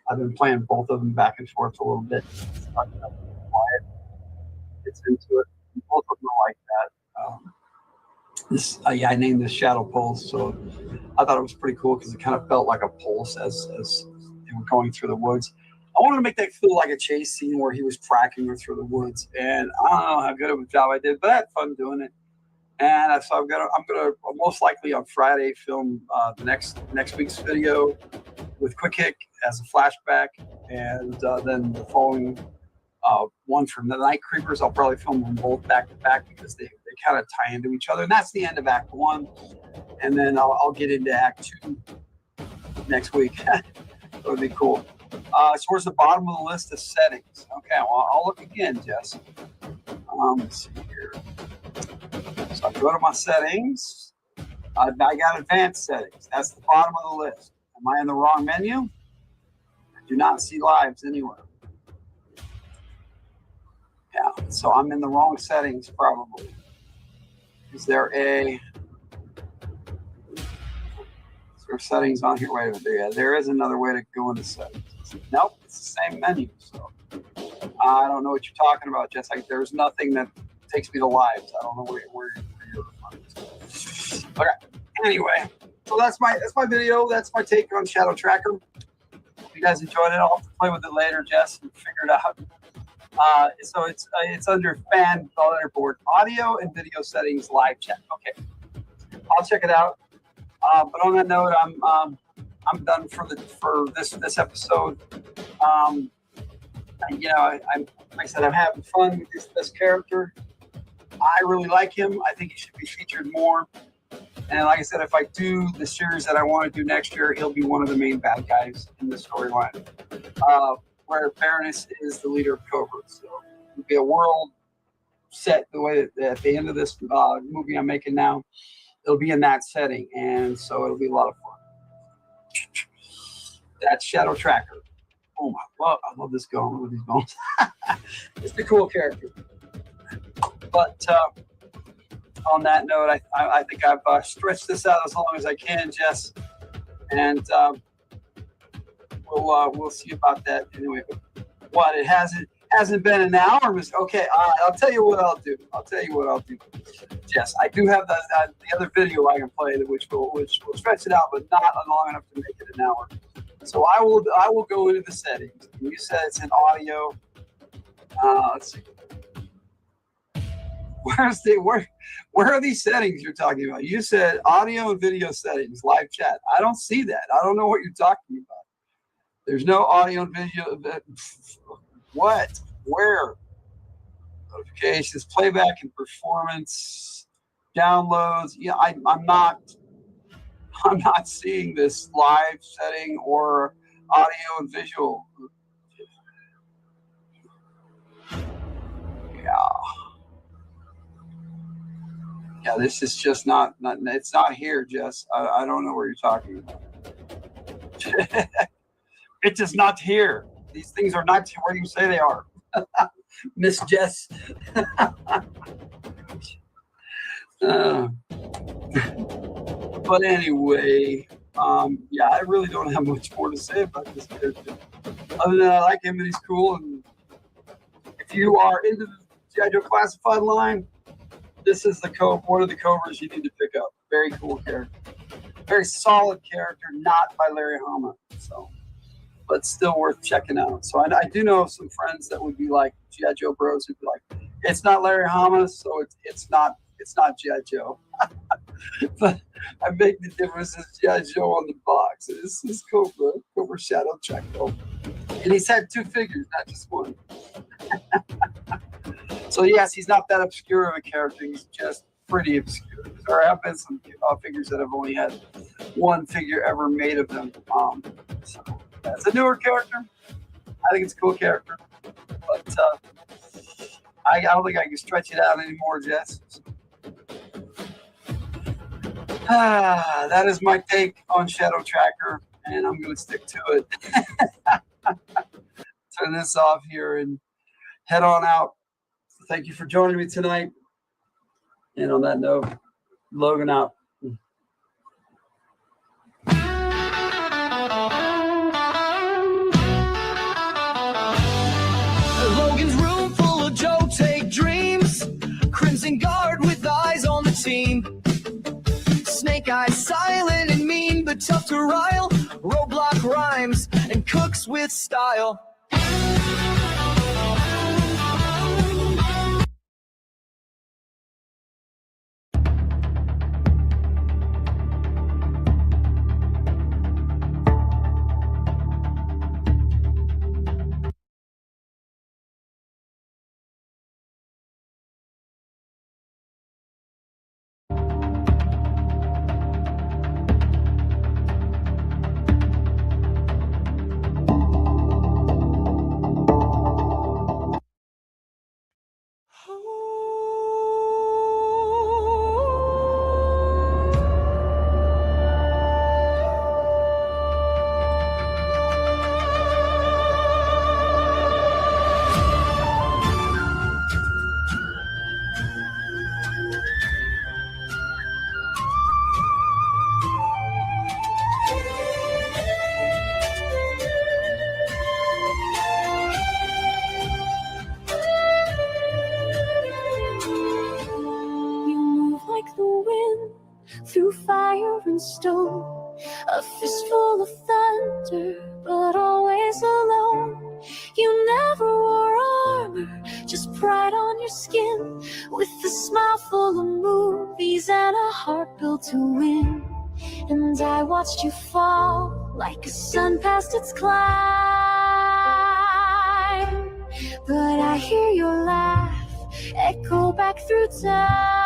A: I've been playing both of them back and forth a little bit. It's into it. Both of them are like that. Yeah, I named this Shadow Pulse, so I thought it was pretty cool because it kind of felt like a pulse as they were going through the woods. I wanted to make that feel like a chase scene where he was tracking her through the woods, and I don't know how good of a job I did, but I had fun doing it. And so I'm gonna most likely on Friday film the next week's video with Quick Hick as a flashback, and then the following one from the Night Creepers. I'll probably film them both back to back because they kind of tie into each other, and that's the end of Act 1. And then I'll get into Act 2 next week. That would be cool. Towards the bottom of the list of settings. Okay, well, I'll look again, Jess. Let's see here. So I go to my settings. I got advanced settings. That's the bottom of the list. Am I in the wrong menu? I do not see lives anywhere. Yeah, so I'm in the wrong settings probably. Is there settings on here? Wait a minute. Yeah, there is another way to go into settings. Nope, it's the same menu. So I don't know what you're talking about, Jess. There's nothing that takes me to lives. I don't know where you're from. Okay. Anyway, so that's my video. That's my take on Shadow Tracker. If you guys enjoyed it, I'll have to play with it later, Jess, and figure it out. So it's under fan letterboard audio and video settings live chat. Okay, I'll check it out. But on that note, I'm done for this episode. Like I said, I'm having fun with this character. I really like him. I think he should be featured more. And like I said, if I do the series that I want to do next year, he'll be one of the main bad guys in the storyline. Where Baroness is the leader of Cobra. So it'll be a world set the way that at the end of this movie I'm making now, it'll be in that setting. And so it'll be a lot of fun. That's Shadow Tracker. Oh my God, I love this going with these bones. It's a cool character. But on that note, I think I've stretched this out as long as I can, Jess. And we'll see about that anyway. What, it hasn't been an hour? Okay, I'll tell you what I'll do. Jess, I do have the other video I can play, which will stretch it out, but not long enough to make it an hour. So I will go into the settings. You said it's in audio. Let's see. Where are these settings you're talking about? You said audio and video settings, live chat. I don't see that. I don't know what you're talking about. There's no audio and video. What? Where? Notifications, playback and performance, downloads. Yeah, I'm not seeing this live setting or audio and visual. Yeah, this is just not it's not here, Jess. I don't know where you're talking about. It's just not here. These things are not where you say they are. Miss Jess. But anyway, yeah, I really don't have much more to say about this character. Other than I like him and he's cool. And if you are into the G.I. Joe Classified line, this is one of the Cobras you need to pick up. Very cool character. Very solid character, not by Larry Hama. So, but still worth checking out. So I do know some friends that would be like G.I. Joe bros who'd be like, it's not Larry Hama, so it's not G.I. Joe. But I make the difference as G.I. Joe on the box. This is Cobra Shadow Tracker. And he's had 2 figures, not just one. So yes, he's not that obscure of a character. He's just pretty obscure. There have been some figures that have only had 1 figure ever made of them. So it's a newer character. I think it's a cool character. But I don't think I can stretch it out anymore, Jess. That is my take on Shadow Tracker, and I'm going to stick to it. Turn this off here and head on out. Thank you for joining me tonight. And on that note, Logan out.
C: Logan's room full of Joe Take dreams. Crimson Guard with eyes on the team. Snake Eyes silent and mean, but tough to rile. Roblox rhymes and cooks with style.
H: You move like the wind through fire and stone, a fistful of thunder, but always alone. You never wore armor, just pride on your skin, with a smile full of movies and a heart built to win. And I watched you fall like a sun past its climb, but I hear your laugh echo back through time.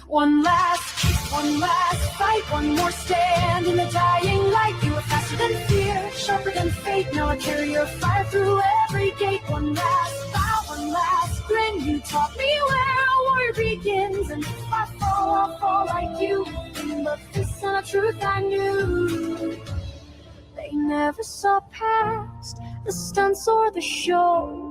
H: One last kiss, one last fight, one more stand in the dying light. You were faster than fear, sharper than fate. Now I carry your fire through every gate. One last bow, one last grin. You taught me where a warrior begins, and if I fall, I'll fall like you. But this and a truth I knew. They never saw past the stunts or the show,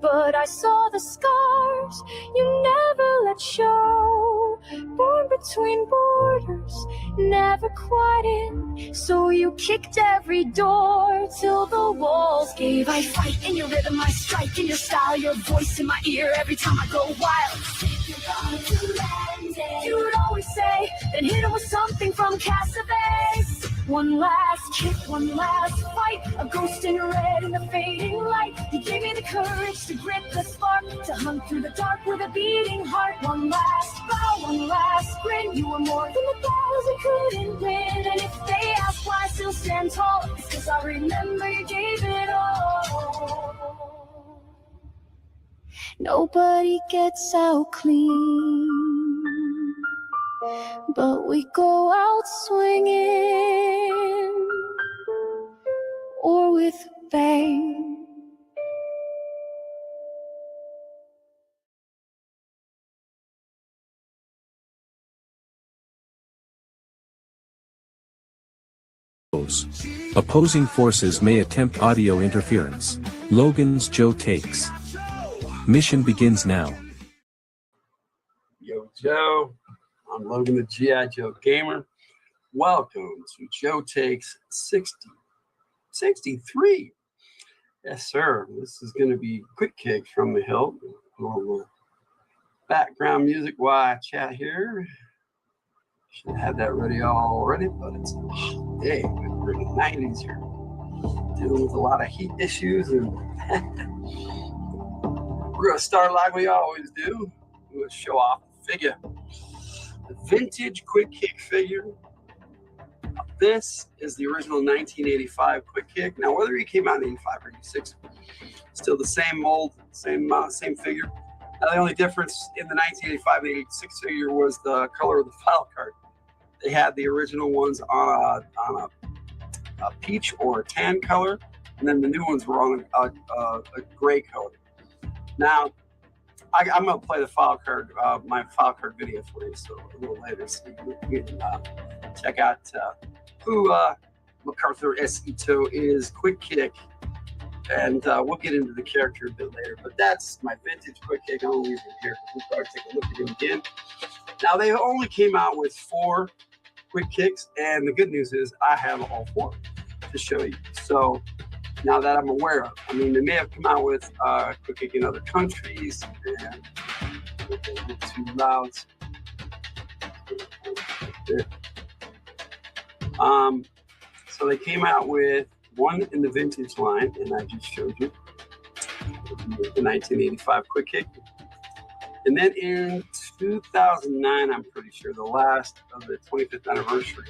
H: but I saw the scars you never let show. Born between borders, never quite in, so you kicked every door till the walls gave. I fight in your rhythm, I strike in your style, your voice in my ear every time I go wild. You're going to land it, you would always say, then hit it with something from Cassavetes. One last kick, one last fight, a ghost in red in the fading light. You gave me the courage to grip the spark, to hunt through the dark with a beating heart. One last bow, one last grin. You were more than the battles I couldn't win. And if they ask why I still stand tall, it's 'cause I remember you gave it all. Nobody gets out clean, but we go out swinging, or with a bang.
D: Opposing forces may attempt audio interference. Logan's Joe Takes. Mission begins now.
A: Yo, Joe. I'm Logan the G.I. Joe Gamer. Welcome to Joe Takes 63. Yes, sir. This is going to be Quick Kick from the Hilt. A little background music while I chat here. Should have had that ready already, but it's a hot day. We're in the 90s here. Dealing with a lot of heat issues, and we're going to start like we always do. We'll show off the figure. The vintage Quick Kick figure. This is the original 1985 Quick Kick. Now, whether he came out in 85 or 86, still the same mold, same figure. Now, the only difference in the 1985 and 86 figure was the color of the file card. They had the original ones on a peach or a tan color, and then the new ones were on a gray coat. Now, I'm going to play the file card, my file card video for you, so a little later, so you can check out who MacArthur S. Ito is, Quick Kick, and we'll get into the character a bit later. But that's my vintage Quick Kick. I'll leave it here. We'll probably take a look at him again. Now, they only came out with 4 Quick Kicks, and the good news is I have all 4 to show you. So now that I'm aware of, I mean, they may have come out with Quick Kick in other countries, and too loud. So they came out with one in the vintage line, and I just showed you the 1985 Quick Kick. And then in 2009, I'm pretty sure, the last of the 25th anniversary,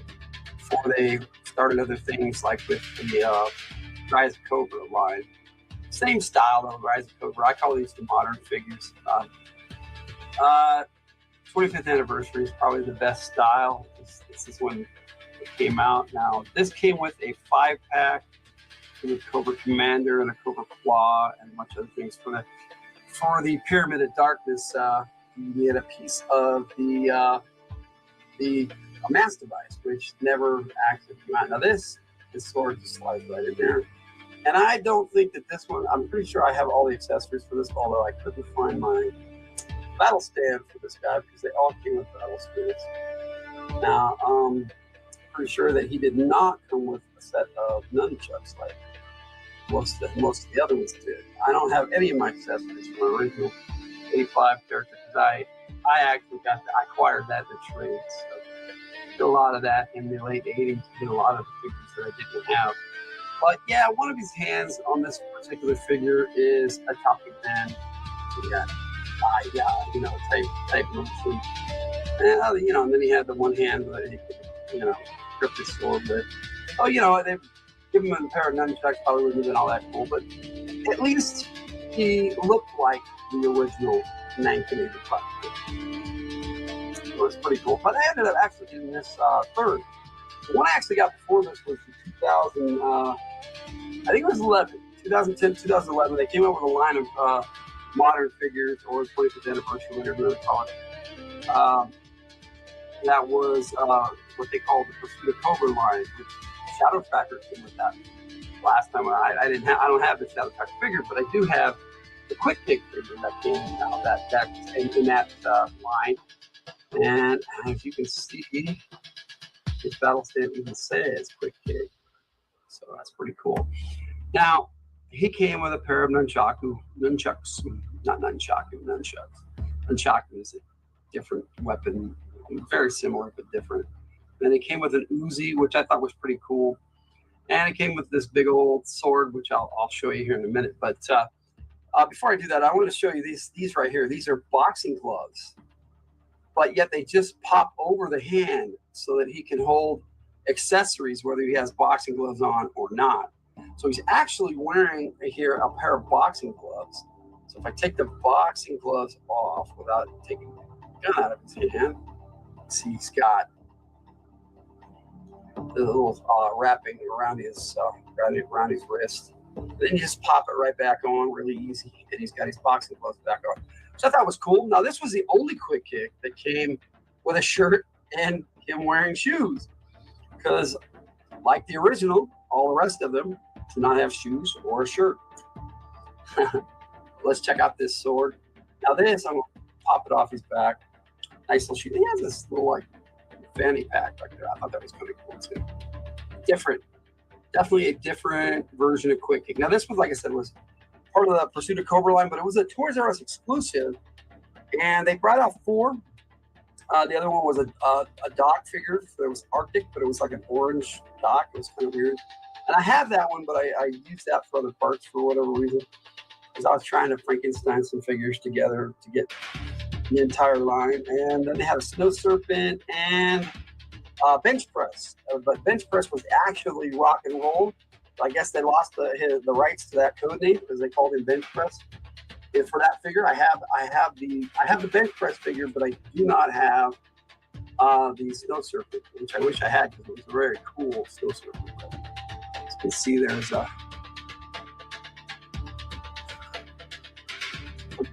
A: before they started other things like with the Rise of Cobra line. Same style though, Rise of Cobra. I call these the modern figures. 25th anniversary is probably the best style. This is when it came out. Now, this came with a 5-pack with Cobra Commander and a Cobra Claw and a bunch of other things. For the Pyramid of Darkness, you get a piece of the mass device, which never actually came out. Now, this sword just slides right in there. And I don't think that this one, I'm pretty sure I have all the accessories for this, although I couldn't find my battle stand for this guy because they all came with battle spirits. Now, I'm pretty sure that he did not come with a set of nunchucks like most of the other ones did. I don't have any of my accessories from my original 85 character because I actually I acquired that in the trade. So did a lot of that in the late 80s, did a lot of the figures that I didn't have. But yeah, one of his hands on this particular figure is a Top Gun man. Yeah, type motion. And, and then he had the one hand that he could, grip his sword with. Oh, they give him a pair of nunchucks, probably wouldn't have been all that cool, but at least he looked like the original 1985. It was pretty cool. But I ended up actually getting this third. The one I actually got before this was the 2000, I think it was 2010, 2011. They came up with a line of modern figures, or 25th anniversary, whatever you want to call it. That was what they called the Pursuit of Cobra line, which Shadow Tracker came with that. Last time I don't have the Shadow Tracker figure, but I do have the Quick Kick figure that came out in that line. And as you can see, this battle stand even says Quick Kick, so that's pretty cool. Now, he came with a pair of nunchucks. Nunchaku is a different weapon, very similar but different. Then it came with an Uzi, which I thought was pretty cool, and it came with this big old sword, which I'll show you here in a minute. But before I do that, I want to show you these right here. These are boxing gloves, but yet they just pop over the hand so that he can hold accessories, whether he has boxing gloves on or not. So he's actually wearing here a pair of boxing gloves. So if I take the boxing gloves off without taking the gun out of his hand, see he's got the little wrapping around his wrist. Then you just pop it right back on, really easy, and he's got his boxing gloves back on. So I thought it was cool. Now this was the only Quick Kick that came with a shirt and him wearing shoes, because like the original, all the rest of them do not have shoes or a shirt. Let's check out this sword. Now this, I'm gonna pop it off his back. Nice little shoe. He has this little like fanny pack right there. I thought that was kind of cool too. Different, definitely a different version of Quick Kick. Now this was, like I said, was part of the Pursuit of Cobra line, but it was a Toys R Us exclusive, and they brought out 4. The other one was a Doc figure. There was Arctic, but it was like an orange Doc. It was kind of weird. And I have that one, but I used that for other parts for whatever reason, because I was trying to Frankenstein some figures together to get the entire line. And then they had a Snow Serpent and bench press. But bench press was actually Rock and Roll. I guess they lost the rights to that code name because they called him bench press. And for that figure, I have the bench press figure, but I do not have the Snow Serpent, which I wish I had because it was a very cool Snow Serpent. As you can see, there's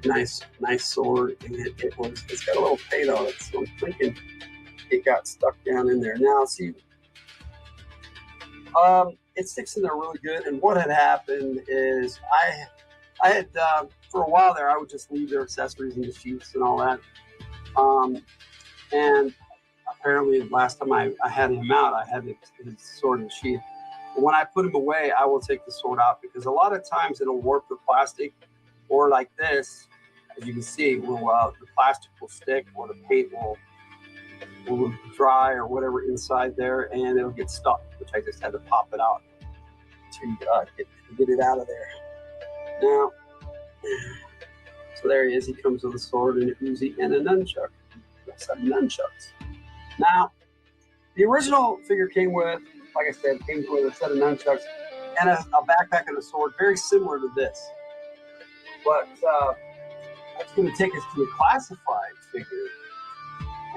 A: Nice sword, and it's got a little paint on it, so I'm thinking it got stuck down in there. Now, see, it sticks in there really good. And what had happened is I had for a while there, I would just leave their accessories in the sheaths and all that. And apparently, last time I had him out, I had his sword in the sheath. But when I put him away, I will take the sword out because a lot of times it'll warp the plastic, or like this, as you can see, the plastic will stick, or the paint will dry, or whatever inside there, and it'll get stuck, which I just had to pop it out to get it out of there. Now, so there he is. He comes with a sword and a Uzi and a nunchuck. Some nunchucks. Now, the original figure came with, like I said, with a set of nunchucks and a backpack and a sword, very similar to this. But that's going to take us to a classified figure,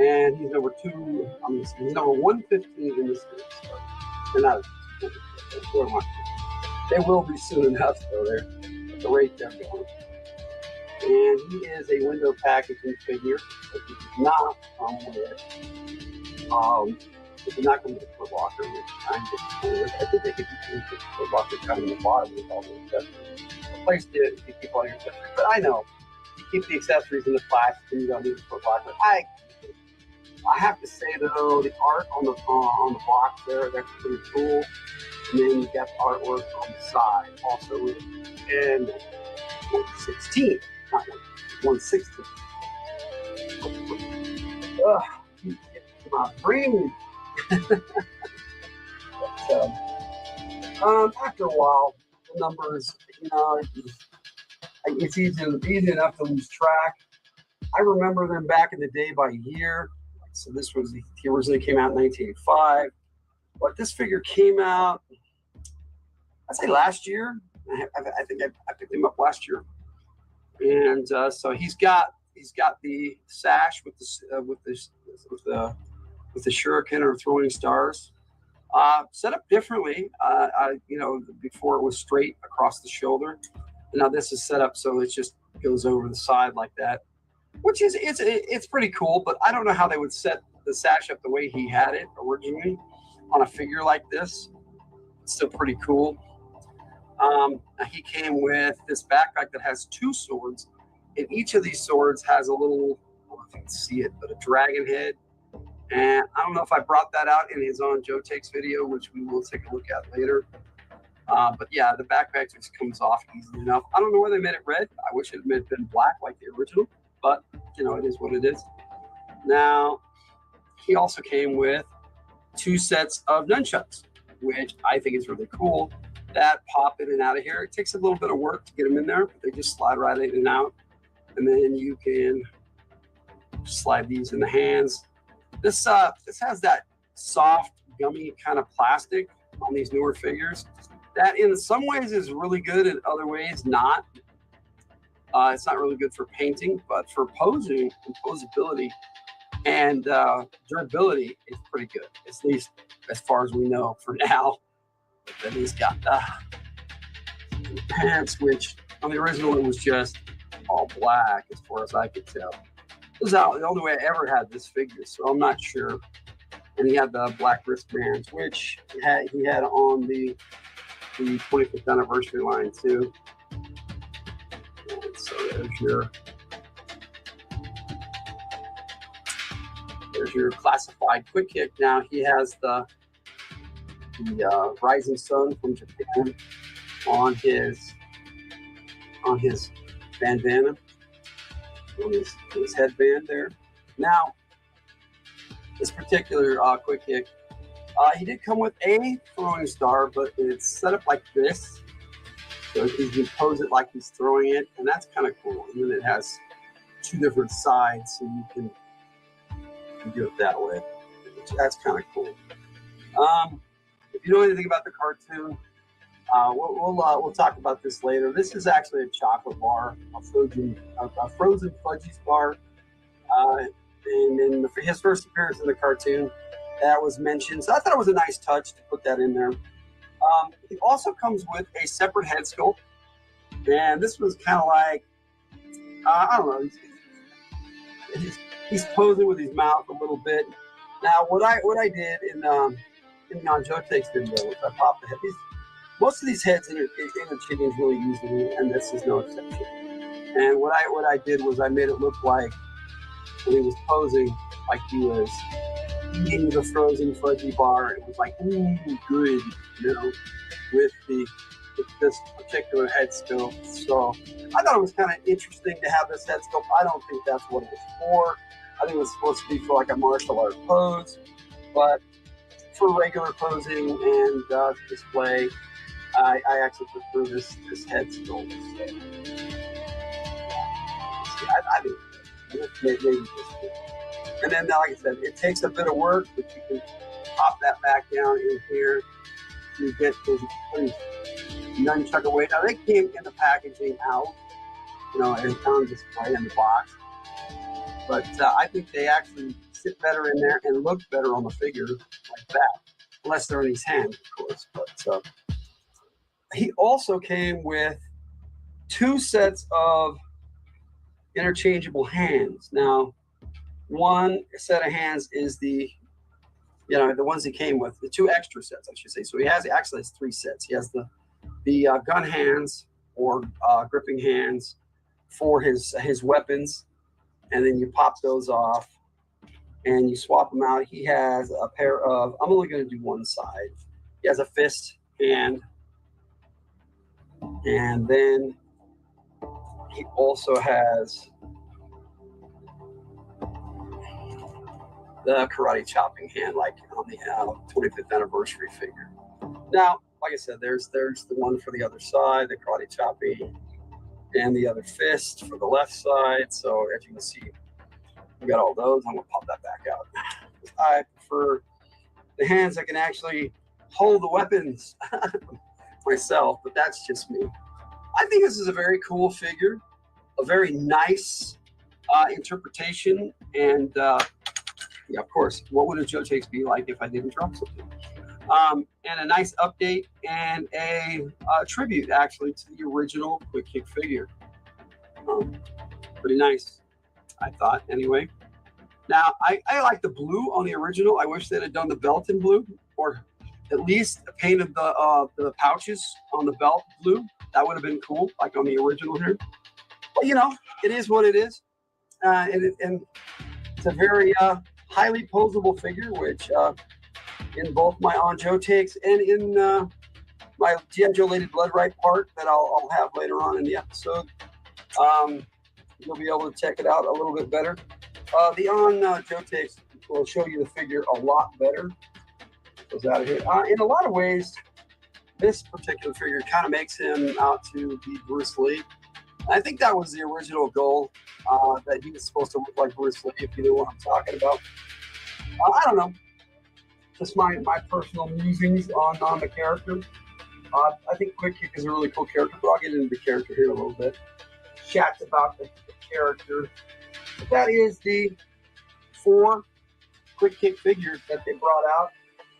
A: and he's number 2. He's number 115 in this series. So they're not. They will be soon enough, though. They're at the rate they're going. And he is a window packaging figure. But he does not come with. He did not come with a Foot Locker, which I'm disappointed. I think they could use the Foot Locker kind of in the bottom with all the accessories. A place to keep all your accessories. But I know you keep the accessories in the plastic and you don't need the Foot Locker. I have to say though, the art on the box there, that's pretty cool. And then you got the artwork on the side also. And 116, not 116. Ugh, my brain. So, after a while, the numbers, it's easy enough to lose track. I remember them back in the day by year. So this was, he originally came out in 1985. But this figure came out, I'd say last year. I think I picked him up last year. And so he's got the sash with the shuriken or throwing stars, set up differently. Before it was straight across the shoulder. And now this is set up so it just goes over the side like that, which is it's pretty cool. But I don't know how they would set the sash up the way he had it originally on a figure like this. It's still pretty cool. He came with this backpack that has 2 swords, and each of these swords has a little, I don't know if you can see it, but a dragon head. And I don't know if I brought that out in his own Joe Takes video, which we will take a look at later. But yeah, the backpack just comes off easily enough. I don't know why they made it red. I wish it had been black like the original, but it is what it is. Now, he also came with 2 sets of nunchucks, which I think is really cool. That pop in and out of here. It takes a little bit of work to get them in there, but they just slide right in and out. And then you can slide these in the hands. This has that soft, gummy kind of plastic on these newer figures. That in some ways is really good, in other ways not. It's not really good for painting, but for posing and posability and durability, it's pretty good. At least as far as we know for now. Then he's got the pants, which on the original it was just all black as far as I could tell. This is the only way I ever had this figure, so I'm not sure. And he had the black wristbands, which he had on the 25th anniversary line too. And so there's your classified quick kick. Now he has the Rising Sun from Japan on his bandana, on his headband there. Now, this particular quick kick, he did come with a throwing star, but it's set up like this, so you can pose it like he's throwing it, and that's kind of cool. And then it has 2 different sides, so you can do it that way. That's kind of cool. If you know anything about the cartoon, we'll talk about this later. This is actually a chocolate bar, a frozen Fudgies bar. And in his first appearance in the cartoon, that was mentioned. So I thought it was a nice touch to put that in there. It also comes with a separate head sculpt. And this was kind of like, I don't know. He's posing with his mouth a little bit. Now, what I did in the on Joe Takes video was I popped the head. Most of these heads interchange really easily, and this is no exception. And what I did was I made it look like when he was posing, like he was eating the frozen fudgy bar. It was like, ooh, good, with this particular head scope. So I thought it was kind of interesting to have this head scope. I don't think that's what it was for. I think it was supposed to be for like a martial art pose, but for regular posing and display, I actually prefer this head sculpt. I think maybe just. And then, like I said, it takes a bit of work, but you can pop that back down in here. You get those nunchuck away. Now they came in the packaging out, and on display in the box. But I think they actually sit better in there and look better on the figure like that, unless they're in his hand, of course. But he also came with 2 sets of interchangeable hands. Now, one set of hands is the ones he came with, the 2 extra sets, I should say. So he actually has 3 sets. He has the gun hands or gripping hands for his weapons, and then you pop those off and you swap them out. He has a pair of, I'm only going to do one side. He has a fist hand, and then he also has the karate chopping hand, like on the 25th anniversary figure. Now, like I said, there's the one for the other side, the karate chopping, and the other fist for the left side. So as you can see, we got all those. I'm gonna pop that back out. I prefer the hands that can actually hold the weapons myself, but that's just me. I think this is a very cool figure, a very nice interpretation, and yeah, of course, what would a Joe Takes be like if I didn't drop something? And a nice update and a tribute, actually, to the original Quick Kick figure. Pretty nice, I thought, anyway. Now, I like the blue on the original. I wish they'd have done the belt in blue, or at least painted the pouches on the belt blue. That would have been cool, like on the original here. But, it is what it is. And it's a very highly posable figure, which in both my On Joe Takes and in my G.I. Joe Lady Blood Right part that I'll have later on in the episode, you'll be able to check it out a little bit better. The On Joe Takes will show you the figure a lot better. Goes out of here. In a lot of ways, this particular figure kind of makes him out to be Bruce Lee. I think that was the original goal, that he was supposed to look like Bruce Lee, if you know what I'm talking about. I don't know. Just my personal musings on the character. I think Quick Kick is a really cool character, but I'll get into the character here in a little bit. Chat about the character. But that is the 4 Quick Kick figures that they brought out.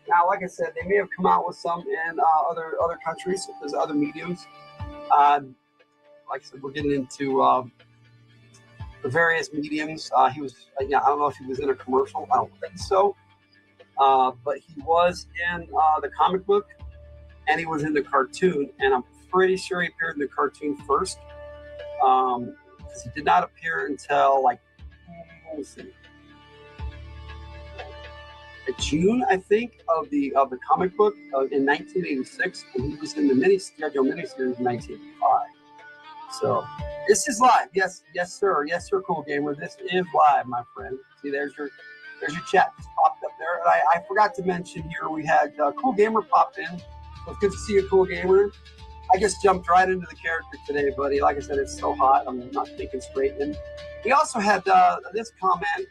A: Now, like I said, they may have come out with some in other countries. There's other mediums. Like I said, we're getting into the various mediums. He was, I don't know if he was in a commercial. I don't think so. But he was in the comic book, and he was in the cartoon. And I'm pretty sure he appeared in the cartoon first, because he did not appear until June, I think, of the comic book in 1986, and he was in the G.I. Joe miniseries in 1985. So this is live. Yes, sir. Yes, sir, Cool Gamer. This is live, my friend. See, there's your chat just popped up there. And I forgot to mention here, we had Cool Gamer popped in. It was good to see you, Cool Gamer. I just jumped right into the character today, buddy. Like I said, it's so hot. I'm not thinking straight. And we also had this comment.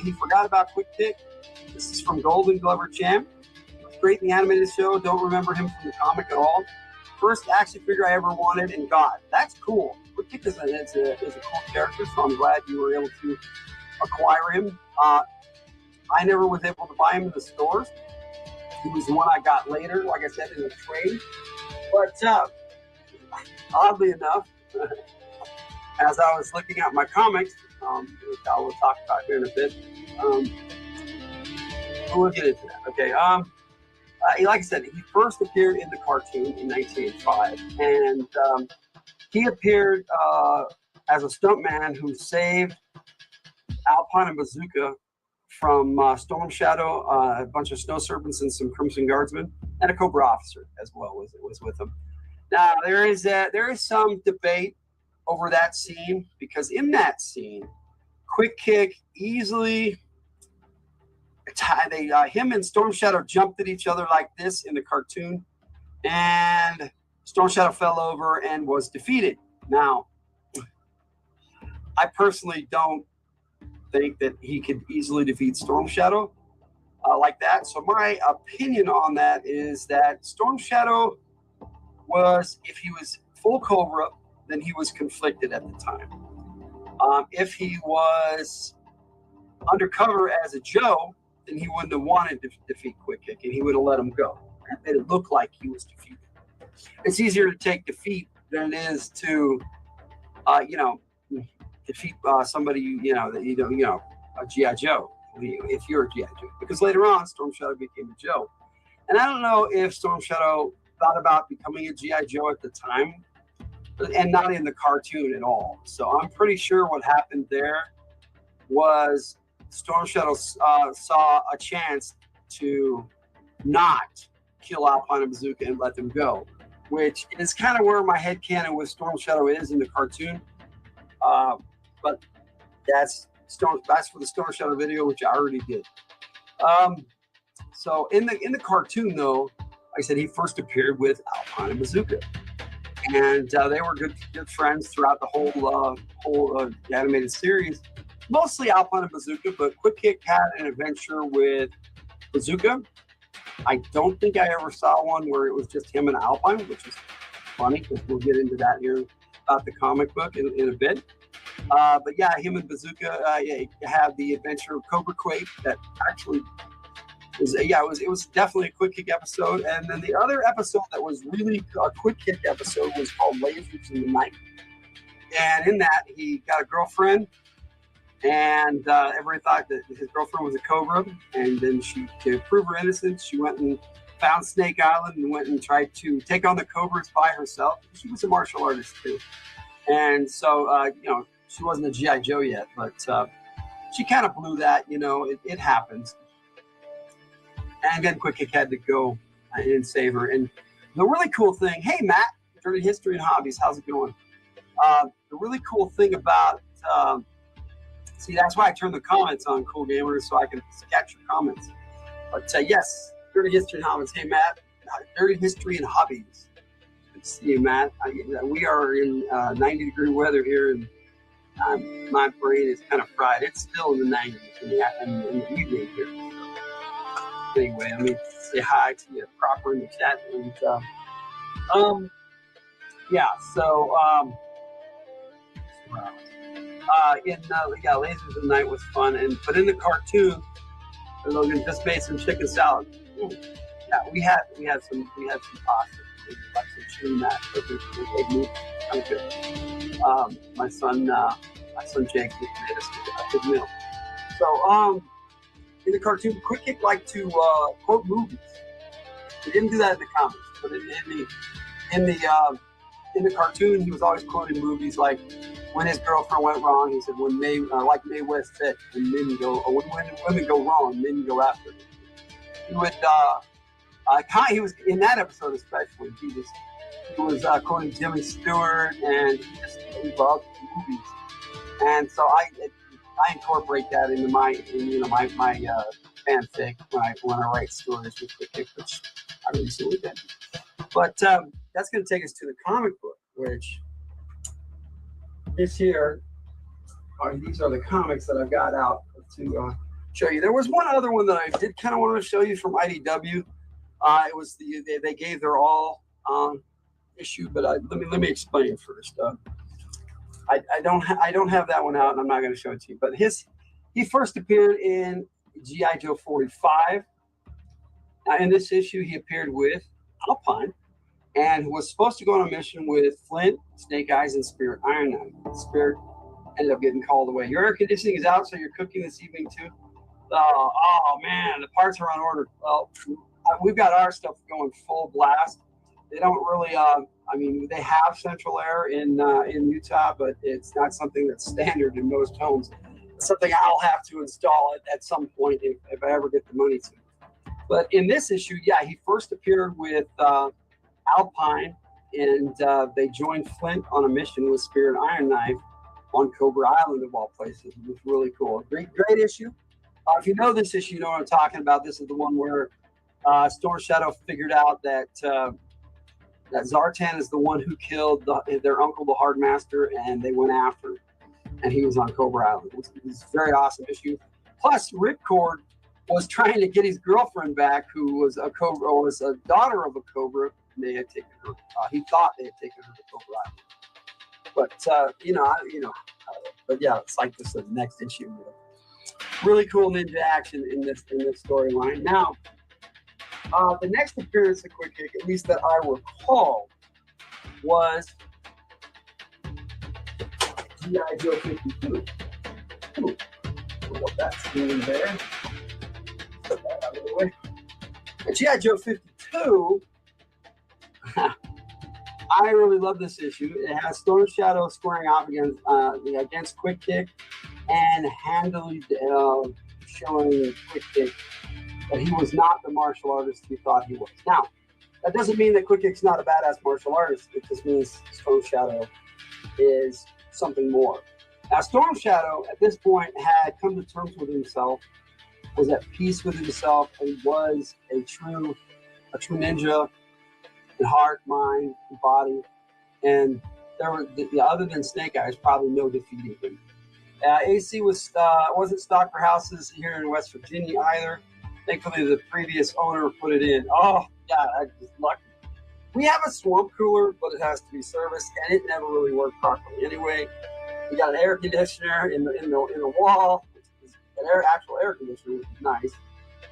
A: He forgot about Quick Kick. This is from Golden Glover Champ. It was great in the animated show. Don't remember him from the comic at all. First action figure I ever wanted and got. That's cool. Quick Kick is a cool character, so I'm glad you were able to acquire him. I never was able to buy him in the stores. He was the one I got later, like I said, in a trade. But oddly enough, as I was looking at my comics, which I will talk about here in a bit. We'll get into that. Okay. Like I said, he first appeared in the cartoon in 1985, and he appeared as a stuntman who saved Alpine and Bazooka from Storm Shadow, a bunch of Snow Serpents, and some Crimson Guardsmen, and a Cobra officer as well was with him. Now there is some debate over that scene, because in that scene, Quick Kick easily him and Storm Shadow jumped at each other like this in the cartoon, and Storm Shadow fell over and was defeated. Now, I personally don't think that he could easily defeat Storm Shadow like that. So my opinion on that is that Storm Shadow was, if he was full Cobra, then he was conflicted at the time. If he was undercover as a Joe, then he wouldn't have wanted to defeat Quick Kick, and he would have let him go. It made it look like he was defeated. It's easier to take defeat than it is to, defeat somebody, a G.I. Joe, if you're a G.I. Joe. Because later on, Storm Shadow became a Joe. And I don't know if Storm Shadow thought about becoming a G.I. Joe at the time, and not in the cartoon at all. So I'm pretty sure what happened there was Storm Shadow saw a chance to not kill Alpine and Bazooka and let them go, which is kind of where my headcanon with Storm Shadow is in the cartoon. But that's for the Storm Shadow video, which I already did. So in the cartoon, though, like I said, he first appeared with Alpine and Bazooka, and they were good friends throughout the whole animated series. Mostly Alpine and Bazooka, but Quick Kick had an adventure with Bazooka. I don't think I ever saw one where it was just him and Alpine, which is funny, because we'll get into that here about the comic book in a bit. But yeah, him and Bazooka have the adventure of Cobra Quake that actually was, it was definitely a Quick Kick episode. And then the other episode that was really a Quick Kick episode was called Lasers in the Night. And in that, he got a girlfriend, and everybody thought that his girlfriend was a Cobra. And then to prove her innocence, she went and found Snake Island and went and tried to take on the Cobras by herself. She was a martial artist too. And so, she wasn't a G.I. Joe yet, but she kind of blew that, it happens. And then Quick Kick had to go and save her. And the really cool thing, hey, Matt, Dirty History and Hobbies, how's it going? The really cool thing about, see, that's why I turn the comments on, Cool Gamers, so I can catch your comments. But yes, Dirty History and Hobbies. Hey, Matt, Dirty History and Hobbies. Good to see you, Matt. We are in 90-degree weather here, and my brain is kind of fried. It's still in the 90s in the evening here. So, anyway, let me say hi to you proper in the chat. And Lasers in the Night was fun, but in the cartoon, Logan just made some chicken salad. Yeah, we had some pasta, like some chili mac with egg meat, kind of good. My son Jake made us a good meal. So in the cartoon, Quick Kick liked to quote movies. He didn't do that in the comics, but in the cartoon, he was always quoting movies like when his girlfriend went wrong. He said, "When Mae West said, when men go, or when women go wrong, men go after them." He would, he was in that episode especially. He was quoting Jimmy Stewart, and he loved movies. And so I incorporate that into my fanfic when I write stories with Quick Kick, which I recently did. But that's going to take us to the comic book, which is here. These are the comics that I've got out to show you. There was one other one that I did kind of want to show you from IDW. It was they gave their all issue, but let me explain first. I don't have that one out, and I'm not going to show it to you. But he first appeared in G.I. Joe 45. In this issue, he appeared with Alpine, and was supposed to go on a mission with Flint, Snake Eyes, and Spirit Iron Knife. Spirit ended up getting called away. Your air conditioning is out, so you're cooking this evening too? Oh man, the parts are on order. Well, we've got our stuff going full blast. They don't really, I mean, they have central air in Utah, but it's not something that's standard in most homes. It's something I'll have to install at some point if I ever get the money to. But in this issue, yeah, he first appeared with Alpine, and they joined Flint on a mission with Spirit Iron Knife on Cobra Island, of all places. It was really cool. Great issue. If you know this issue, you know what I'm talking about. This is the one where Storm Shadow figured out that that Zartan is the one who killed their uncle, the Hardmaster, and they went after him. And he was on Cobra Island. It was a very awesome issue. Plus, Ripcord was trying to get his girlfriend back, who was a Cobra, or was a daughter of a Cobra. And they had taken her. He thought they had taken her to Cobra Island. But but yeah, it's like this is the next issue. Really cool ninja action in this storyline. Now, the next appearance of Quick Kick, at least that I recall, was G.I. Joe 52. Ooh, what that's doing there. Put that out of the way. G.I. Joe 52. I really love this issue. It has Storm Shadow squaring off against Quick Kick and handily showing Quick Kick that he was not the martial artist he thought he was. Now, that doesn't mean that Quick Kick's not a badass martial artist. It just means Storm Shadow is something more. Now, Storm Shadow, at this point, had come to terms with himself, was at peace with himself, and was a true ninja in heart, mind, and body. And there were, other than Snake Eyes, probably no defeating him. AC wasn't stocked for houses here in West Virginia either. Thankfully, the previous owner put it in. Oh, God, I just lucky. We have a swamp cooler, but it has to be serviced, and it never really worked properly. Anyway, we got an air conditioner in the wall. It's an actual air conditioner, which is nice.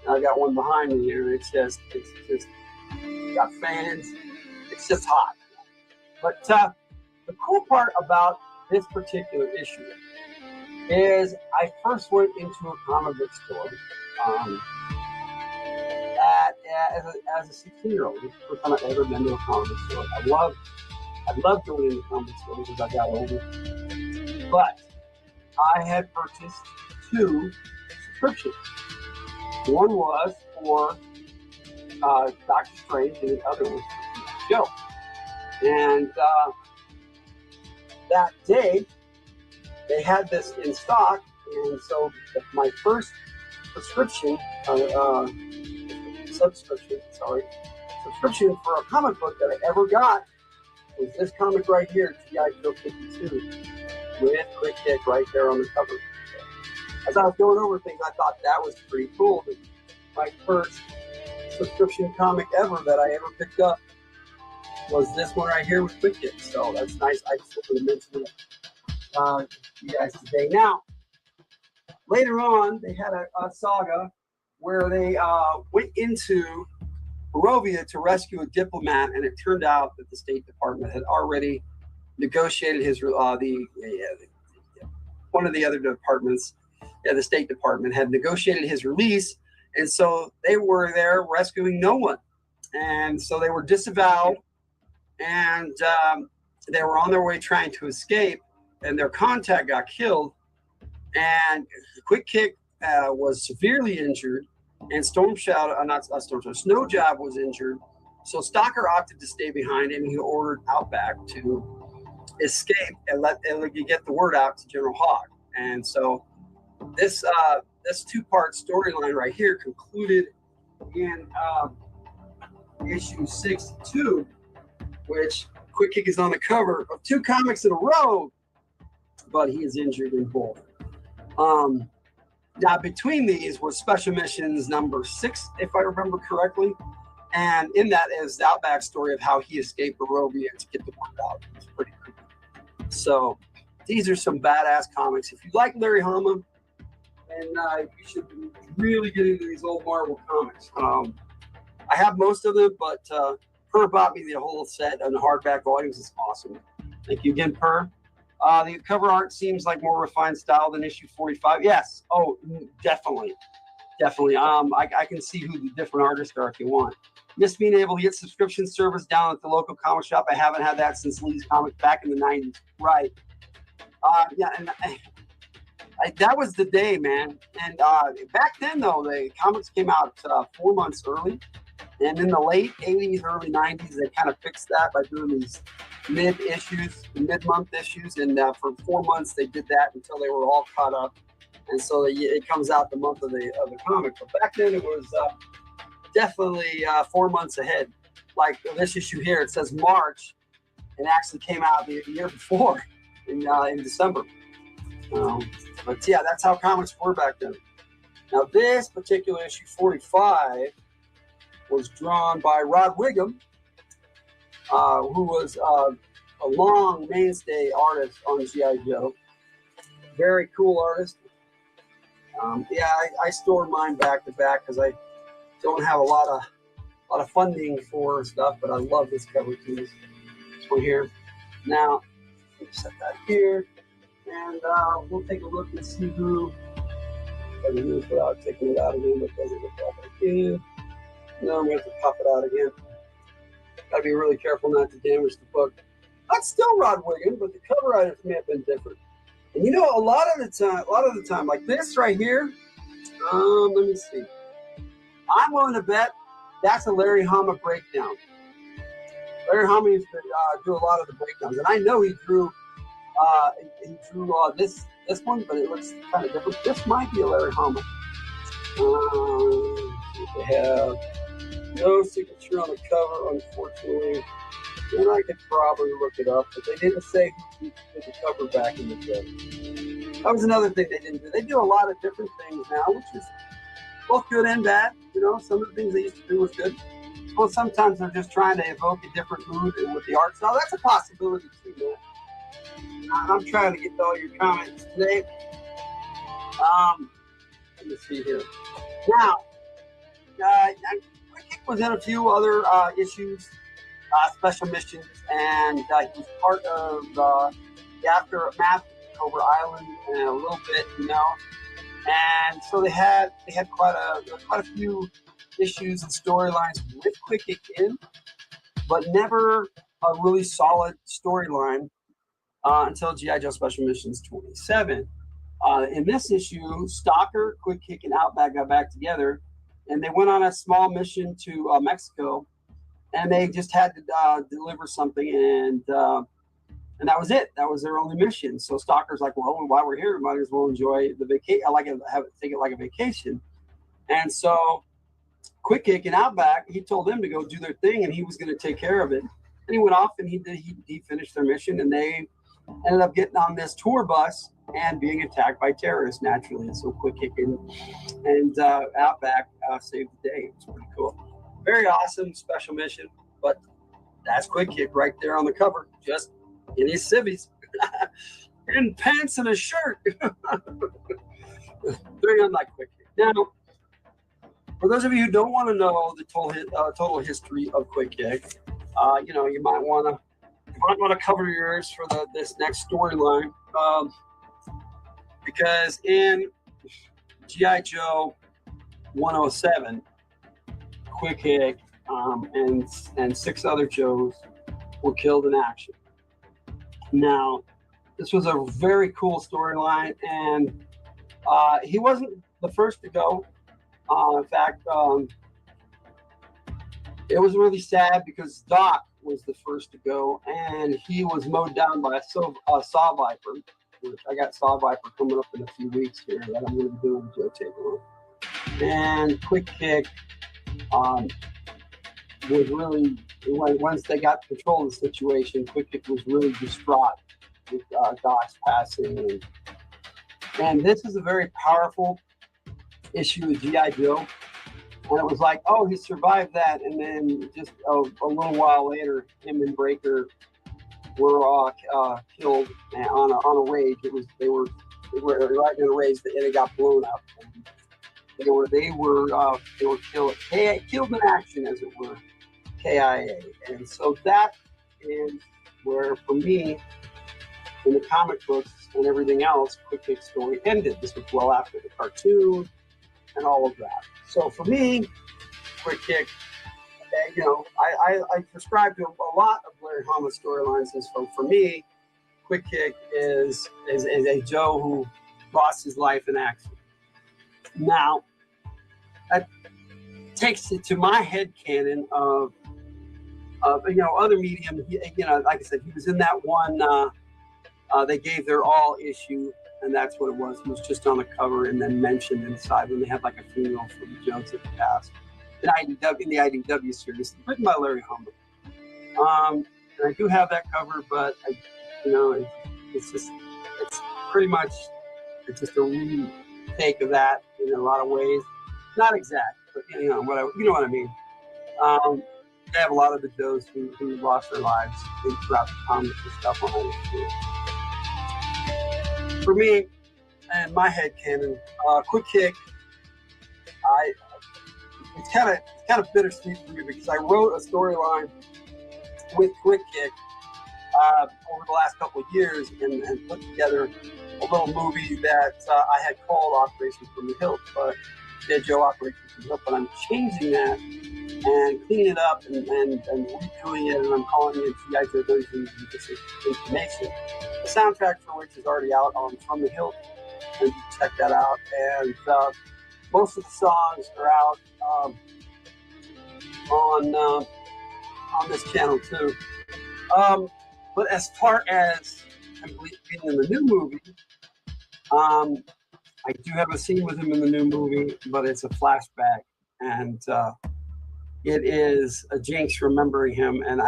A: And I got one behind me here, and it's just got fans. It's just hot. But the cool part about this particular issue is I first went into a comic book store as a 16-year-old. This is the first time I've ever been to a comic book store. I loved going into comic stores as I got older. But I had purchased 2 subscriptions. One was for Doctor Strange, and the other was for Joe. And that day, they had this in stock, and so my first subscription for a comic book that I ever got was this comic right here, G.I. Joe 52, with Quick Kick right there on the cover. As I was going over things, I thought that was pretty cool. My first subscription comic ever that I ever picked up was this one right here with Quick Kick. So that's nice. I just wanted to mention it to you guys today. Now, later on, they had a saga where they went into Barovia to rescue a diplomat, and it turned out that the State Department had already negotiated his one of the other departments. The State Department had negotiated his release, and so they were there rescuing no one, and so they were disavowed, and they were on their way trying to escape, and their contact got killed, and Quick Kick was severely injured, and Snow Job was injured, so Stalker opted to stay behind, and he ordered Outback to escape and get the word out to General Hogg. And so this 2-part storyline right here concluded in issue 62, which Quick Kick is on the cover of 2 comics in a row, but he is injured in both. Now, between these was Special Missions number 6, if I remember correctly, and in that is the Outback story of how he escaped Barovia to get the word out. It's pretty cool. So these are some badass comics. If you like Larry Hama, and you should really get into these old Marvel comics. I have most of them, but Per bought me the whole set on the hardback volumes. It's awesome. Thank you again, Per. The cover art seems like more refined style than issue 45. Yes. Oh, definitely. Definitely. I can see who the different artists are if you want. Miss being able to get subscription service down at the local comic shop. I haven't had that since Lee's Comics back in the 90s. Right. Yeah, and that was the day, man. And back then, though, the comics came out 4 months early. And in the late 80s, early 90s, they kind of fixed that by doing these mid-month issues. And for 4 months, they did that until they were all caught up. And so it comes out the month of the comic. But back then, it was definitely 4 months ahead. Like this issue here, it says March, and actually came out the year before in December. But yeah, that's how comics were back then. Now, this particular issue 45 was drawn by Rod Wiggum, who was a long mainstay artist on G.I. Joe. Very cool artist. Yeah, I store mine back to back because I don't have a lot of funding for stuff, but I love this cover too. This one here. Now, set that here, and we'll take a look and see who. I can do this without taking it out again, but it doesn't look like I do. No, I'm going to have to pop it out again. Got to be really careful not to damage the book. That's still Rod Wiggum, but the cover items may have been different. And you know, a lot of the time, like this right here. Let me see. I'm willing to bet that's a Larry Hama breakdown. Larry Hama used to do a lot of the breakdowns, and I know he drew this one, but it looks kind of different. This might be a Larry Hama. They have no signature on the cover, unfortunately. And I could probably look it up, but they didn't say who did the cover back in the day. That was another thing they didn't do. They do a lot of different things now, which is both good and bad. You know, some of the things they used to do was good. Well, sometimes they're just trying to evoke a different mood with the art style. That's a possibility too, man. I'm trying to get to all your comments today. Let me see here. Now, Quick Kick was in a few other issues, special missions, and he was part of the aftermath of Cobra Island and a little bit, you know. And so they had quite a few issues and storylines with Quick Kick in, but never a really solid storyline until G.I. Joe Special Missions 27. In this issue, Stalker, Quick Kick, and Outback got back together, and they went on a small mission to Mexico, and they just had to deliver something, and that was it. That was their only mission. So Stalker's like, well, while we're here, we might as well enjoy the vacation. I like to take it like a vacation. And so Quick Kick and Outback, he told them to go do their thing, and he was going to take care of it. And he went off, and he finished their mission, and they ended up getting on this tour bus and being attacked by terrorists naturally. And so Quick Kick and Outback saved the day. It was pretty cool. Very awesome special mission, but that's Quick Kick right there on the cover, just in his civvies, in pants and a shirt. Very unlike Quick Kick. Now, for those of you who don't want to know the total history of Quick Kick, you know, you might want to cover your ears for this next storyline, because in G.I. Joe 107, Quick Kick and 6 other Joes were killed in action. Now, this was a very cool storyline, and he wasn't the first to go. In fact, it was really sad because Doc was the first to go, and he was mowed down by a Saw Viper, which I got Saw Viper coming up in a few weeks here that I'm going to be doing Joe Tape on. And Quick Kick was really, once they got control of the situation, Quick Kick was really distraught with Doc's passing. And this is a very powerful issue of G.I. Joe. And it was like, oh, he survived that. And then just a little while later, him and Breaker were killed on a rage. They were right in a rage, and it got blown up. And they were killed. Killed in action, as it were. KIA. And so that is where, for me, in the comic books and everything else, Quick Kick's story ended. This was well after the cartoon and all of that. So for me, Quick Kick, I prescribe to a lot of Larry Hama storylines, and so for me, Quick Kick is a Joe who lost his life in action. Now, that takes it to my headcanon of other medium. Like I said, he was in that one. They gave their all issue, and that's what it was. He was just on the cover and then mentioned inside when they had like a funeral for the Jones that passed. In the IDW series, written by Larry Hama. And I do have that cover, but it's pretty much just a retake of that in a lot of ways. Not exact, but what I mean. They have a lot of the Joes who lost their lives throughout the comics and stuff on it. For me, and my headcanon, Quick Kick, it's kind of bittersweet for me because I wrote a storyline with Quick Kick over the last couple of years and put together a little movie that I had called Operation from the Hilt, but Dead Joe Operation from the Hilt. But I'm changing that and cleaning it up and redoing it, and I'm calling it G.I. Joe Dungeons and Information. The soundtrack for which is already out on From the Hilt, and you check that out. And most of the songs are out on this channel too. But as far as being in the new movie, I do have a scene with him in the new movie, but it's a flashback, and it is a Jinx remembering him, and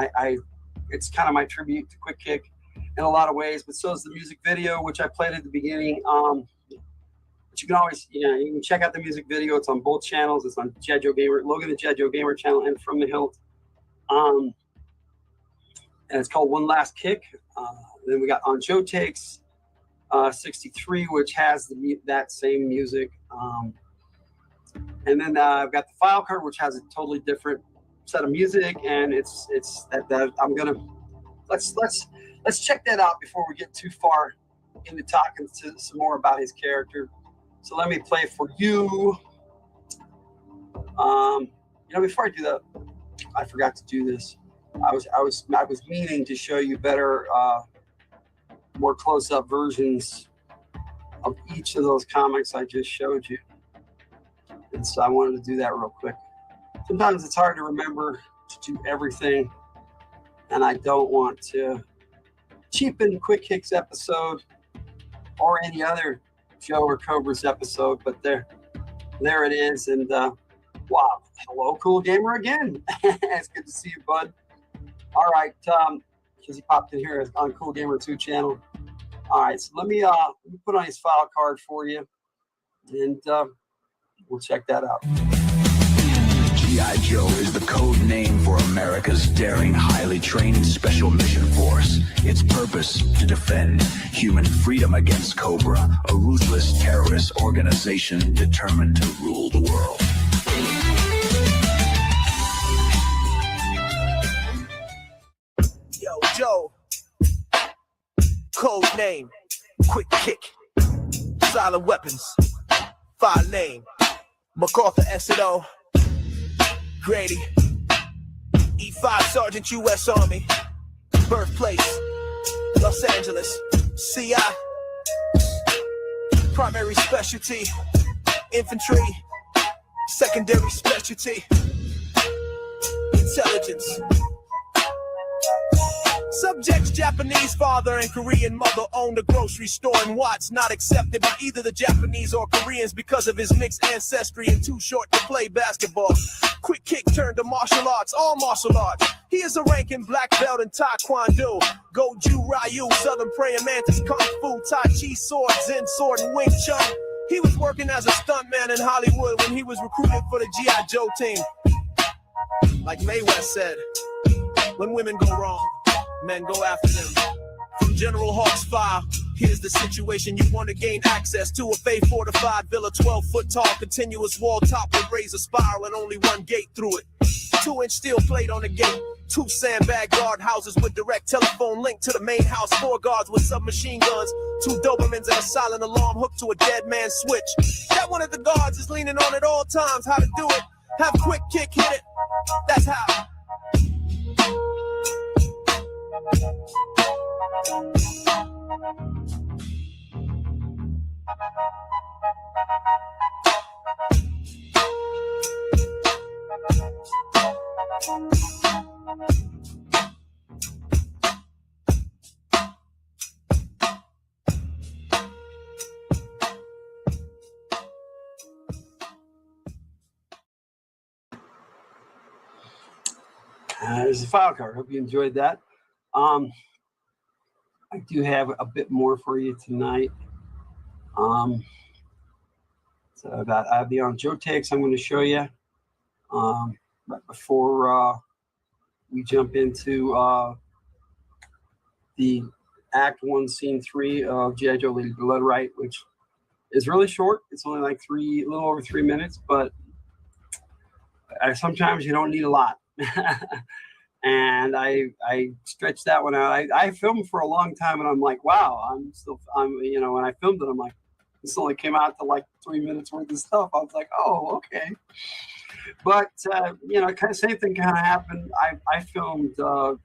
A: it's kind of my tribute to Quick Kick in a lot of ways. But so is the music video, which I played at the beginning. But you can always, you can check out the music video. It's on both channels. It's on G.I. Joe Gamer, Logan the G.I. Joe Gamer channel, and From the Hilt. And it's called One Last Kick. Then we got On Joe Takes 63, which has that same music. And then I've got the file card, which has a totally different set of music, and it's that I'm gonna let's check that out before we get too far into talking some more about his character. So let me play for you. Before I do that, I forgot to do this. I was meaning to show you better, more close-up versions of each of those comics I just showed you. And so I wanted to do that real quick. Sometimes it's hard to remember to do everything, and I don't want to cheapen Quick Kick's episode or any other Joe or Cobra's episode, but there it is. And wow, hello, Cool Gamer again. It's good to see you, bud. All right, because he popped in here on Cool Gamer 2 channel. All right, so let me put on his file card for you, and we'll check that out.
B: G.I. Joe is the code name for America's daring, highly trained special mission force. Its purpose, to defend human freedom against Cobra, a ruthless terrorist organization determined to rule the world.
C: Yo, Joe. Code name. Quick Kick. Silent weapons. File name. MacArthur S.O. Grady. E5 Sergeant U.S. Army. Birthplace. Los Angeles. CI. Primary specialty. Infantry. Secondary specialty. Intelligence. Subject's Japanese father and Korean mother owned a grocery store in Watts, not accepted by either the Japanese or Koreans because of his mixed ancestry and too short to play basketball. Quick Kick turned to martial arts, all martial arts. He is a ranking black belt in Taekwondo, Goju Ryu, Southern Praying Mantis, Kung Fu, Tai Chi, Sword, Zen Sword, and Wing Chun. He was working as a stuntman in Hollywood when he was recruited for the G.I. Joe team. Like Mae West said, when women go wrong, men go after them. From General Hawk's file, here's the situation. You want to gain access to a Faye-fortified villa, 12-foot tall, continuous wall top with razor spiral and only one gate through it. 2-inch steel plate on the gate. 2 sandbag guard houses with direct telephone link to the main house. 4 guards with submachine guns. 2 Dobermans and a silent alarm hooked to a dead man's switch. That one of the guards is leaning on at all times. How to do it? Have quick kick, hit it. That's how.
A: There's a file card. Hope you enjoyed that. I do have a bit more for you tonight. So about I on Joe Takes, I'm going to show you right before we jump into the Act 1, Scene 3 of G.I. Joe Lady Blood Right, which is really short. It's only like a little over 3 minutes, but sometimes you don't need a lot. And I stretched that one out. I filmed for a long time, and I'm like, wow, when I filmed it, I'm like, this only came out to like 3 minutes worth of stuff. I was like, oh, okay. But kind of same thing kind of happened. I filmed the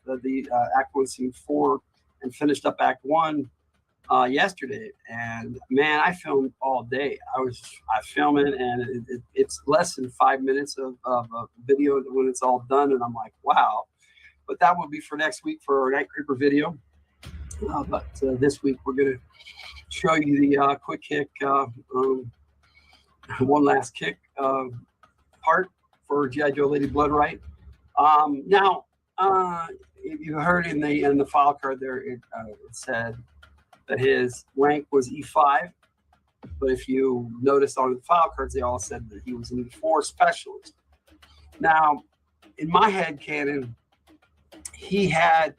A: Act 1, Scene 4 and finished up Act 1 yesterday, and man, I filmed all day. I filming, and it's less than 5 minutes of a video when it's all done, and I'm like, wow. But that will be for next week for our Night Creeper video. But this week we're gonna show you the quick kick, one last kick part for G.I. Joe Lady Blood Right. Now, if you heard in the file card there, it said that his rank was E5, but if you notice on the file cards, they all said that he was an E4 specialist. Now, in my head canon, he had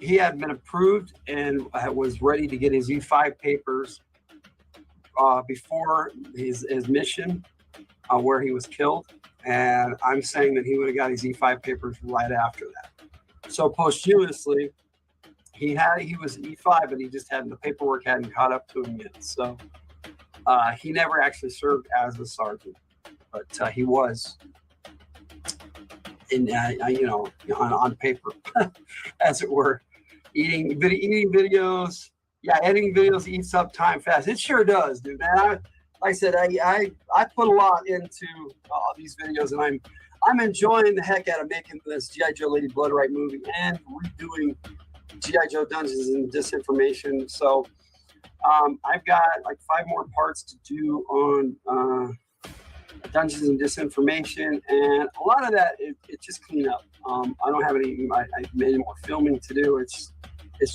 A: been approved and was ready to get his E5 papers before his mission where he was killed, and I'm saying that he would have got his E5 papers right after that. So posthumously, he was E5, but the paperwork hadn't caught up to him yet. So he never actually served as a sergeant, but he was in on paper, as it were, eating videos. Yeah, editing videos eats up time fast. It sure does, dude. Man, like I said, I put a lot into these videos, and I'm enjoying the heck out of making this G.I. Joe Lady Blood Right movie and redoing G.I. Joe Dungeons and Disinformation. So I've got like 5 more parts to do on Dungeons and Disinformation, and a lot of that it's just clean up. I don't have any more filming to do. It's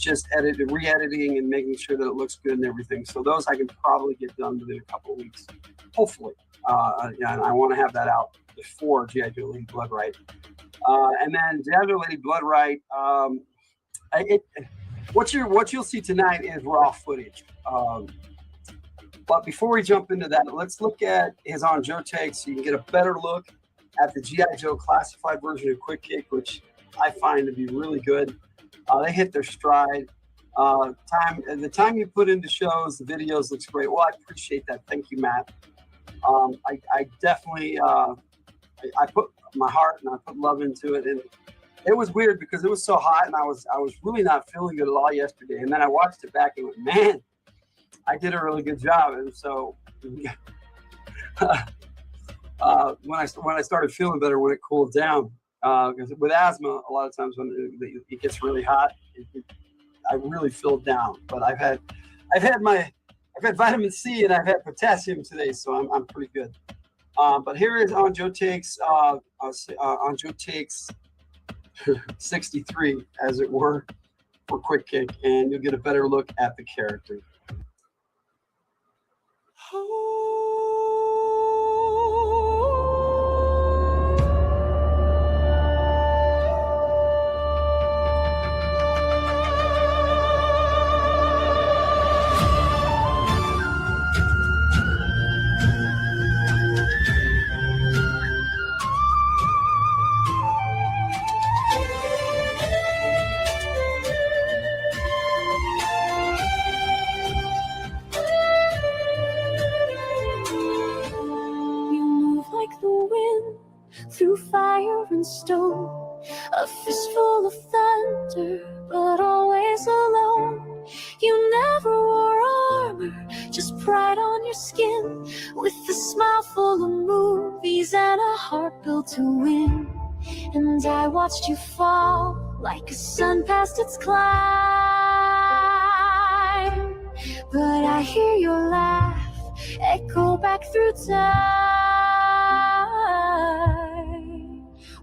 A: just re-editing and making sure that it looks good and everything. So those I can probably get done within a couple of weeks, hopefully. And I want to have that out before G.I. Joe Lady Blood Right. And then G.I. Joe Lady Blood Right, what you'll see tonight is raw footage. But before we jump into that, let's look at his On Joe Takes so you can get a better look at the G.I. Joe classified version of Quick Kick, which I find to be really good. They hit their stride. The time you put into shows, the videos looks great. Well, I appreciate that. Thank you, Matt. I definitely I put my heart and I put love into it, and it was weird because it was so hot, and I was really not feeling good at all yesterday. And then I watched it back and went, man, I did a really good job. And so when I started feeling better, when it cooled down, because with asthma, a lot of times when it gets really hot, I really feel down. But I've had vitamin C and I've had potassium today, so I'm pretty good. But here is On Joe Takes, On Joe Takes 63, as it were, for Quick Kick, and you'll get a better look at the character.
H: to win. And I watched you fall like a sun past its climb. But I hear your laugh echo back through time.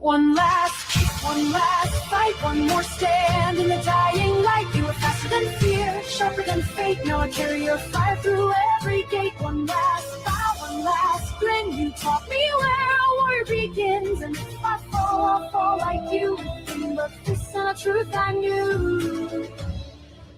H: One last kick, one last fight, one more stand in the dying light. You were faster than fear, sharper than fate. Now I carry your fire through every gate. One last bow, one last grin. You taught me where a war begins. And if I fall, I'll fall like you. But this is a truth I knew.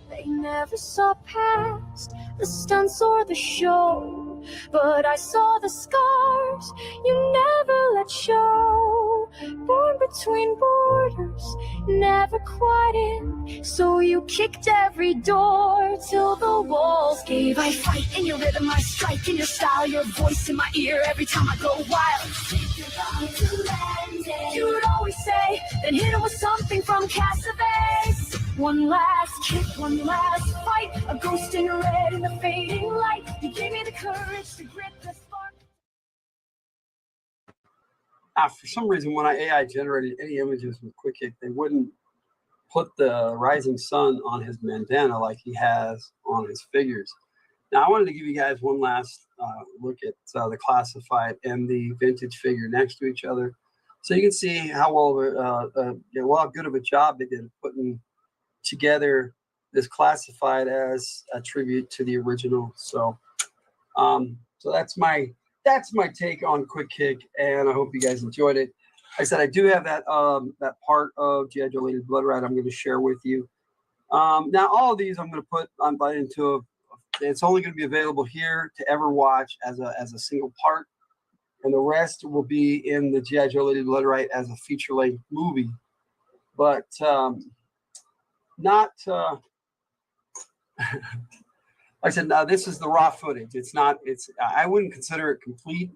H: They never saw past the stunts or the show, but I saw the scars you never let show. Born between borders, never quite in, so you kicked every door till the walls gave. I fight in your rhythm, I strike in your style, your voice in my ear every time I go wild. You'd always say, then hit it with something from Cassavetes. One last kick, one last fight, a ghost in red in the fading light. You gave me the courage to grip the spark.
A: For some reason, when I AI generated any images with Quick Kick, they wouldn't put the rising sun on his bandana like he has on his figures. Now, I wanted to give you guys one last look at the classified and the vintage figure next to each other, so you can see how how good of a job they did putting together this classified as a tribute to the original. So so that's my take on Quick Kick, and I hope you guys enjoyed it. Like I said, I do have that that part of G.I. Joe Lady Blood Ride I'm going to share with you. Now all of these I'm going to put into it's only going to be available here to ever watch as a single part, and the rest will be in the G.I. Joe Lady Blood Ride as a feature-length movie. But not like I said, now this is the raw footage. I wouldn't consider it complete.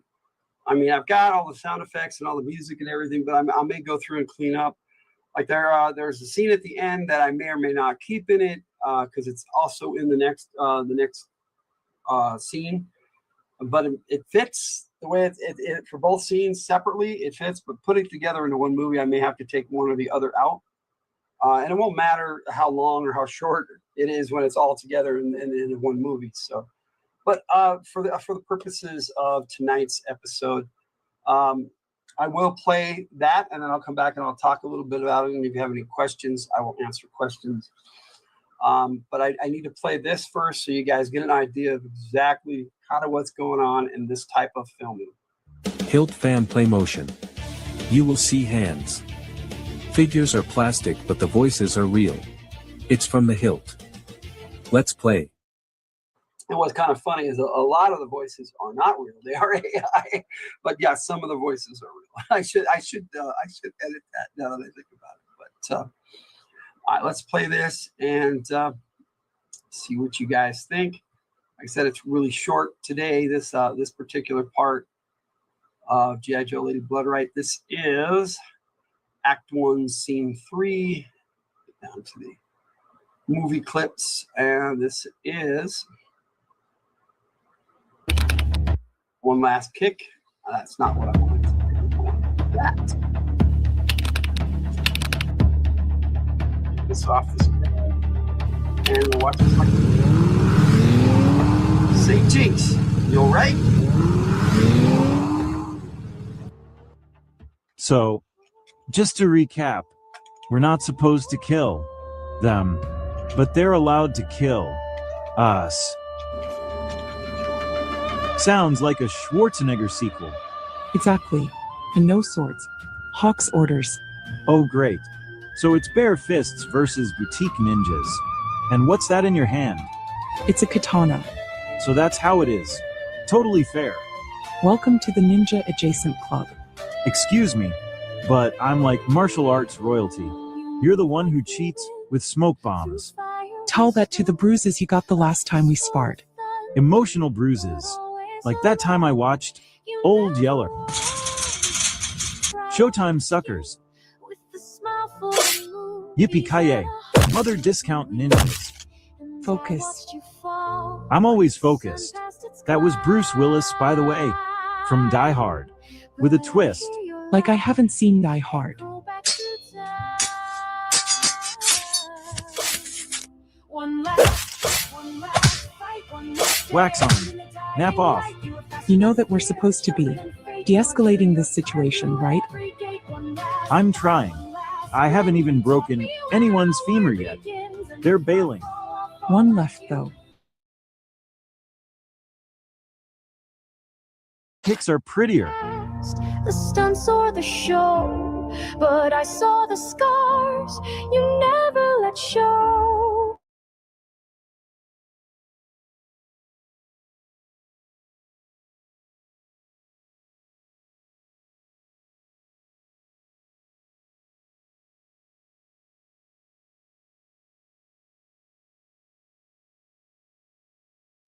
A: I mean, I've got all the sound effects and all the music and everything, but I may go through and clean up. Like there's a scene at the end that I may or may not keep in it because it's also in the next scene, but it fits the way it for both scenes separately. It fits, but putting it together into one movie, I may have to take one or the other out. And it won't matter how long or how short it is when it's all together in one movie. So, but for the purposes of tonight's episode, I will play that, and then I'll come back and I'll talk a little bit about it. And if you have any questions, I will answer questions. But I need to play this first so you guys get an idea of exactly kind of what's going on in this type of filming.
D: Hilt fan play motion. You will see hands. Figures are plastic, but the voices are real. It's from the Hilt. Let's play.
A: And what's kind of funny is a lot of the voices are not real; they are AI. But yeah, some of the voices are real. I should edit that now that I think about it. But all right, let's play this and see what you guys think. Like I said, it's really short today. This particular part of G.I. Joe Lady Blood Ride. This is Act 1, Scene 3. Get down to the movie clips, and this is One Last Kick. That's not what I wanted. That. Get this off the screen. And we'll watch this like Say Jinx, you alright?
I: So, just to recap, we're not supposed to kill them, but they're allowed to kill us. Sounds like a Schwarzenegger sequel.
J: Exactly. And no swords. Hawk's orders.
I: Oh great. So it's bare fists versus boutique ninjas. And what's that in your hand?
J: It's a katana.
I: So that's how it is. Totally fair.
J: Welcome to the Ninja Adjacent Club.
I: Excuse me, but I'm like martial arts royalty. You're the one who cheats with smoke bombs.
J: Tell that to the bruises you got the last time we sparred.
I: Emotional bruises. Like that time I watched Old Yeller. Showtime suckers. Yippee-ki-yay. Mother discount ninjas.
J: Focus.
I: I'm always focused. That was Bruce Willis, by the way, from Die Hard. With a twist.
J: Like I haven't seen Die Hard.
H: Go back to time. One last fight, one more
I: Wax on.
H: stand in the dying
I: Nap off.
H: light. You were faster
J: You know
H: than
J: that we're
H: fear,
J: supposed to be
H: sharper than fate.
J: de-escalating this situation, right?
H: Every gate, one last
I: I'm trying. I haven't even broken anyone's femur yet. They're bailing.
J: One left, though.
I: Kicks are prettier.
H: The stunts or the show, but I saw the scars you never let show.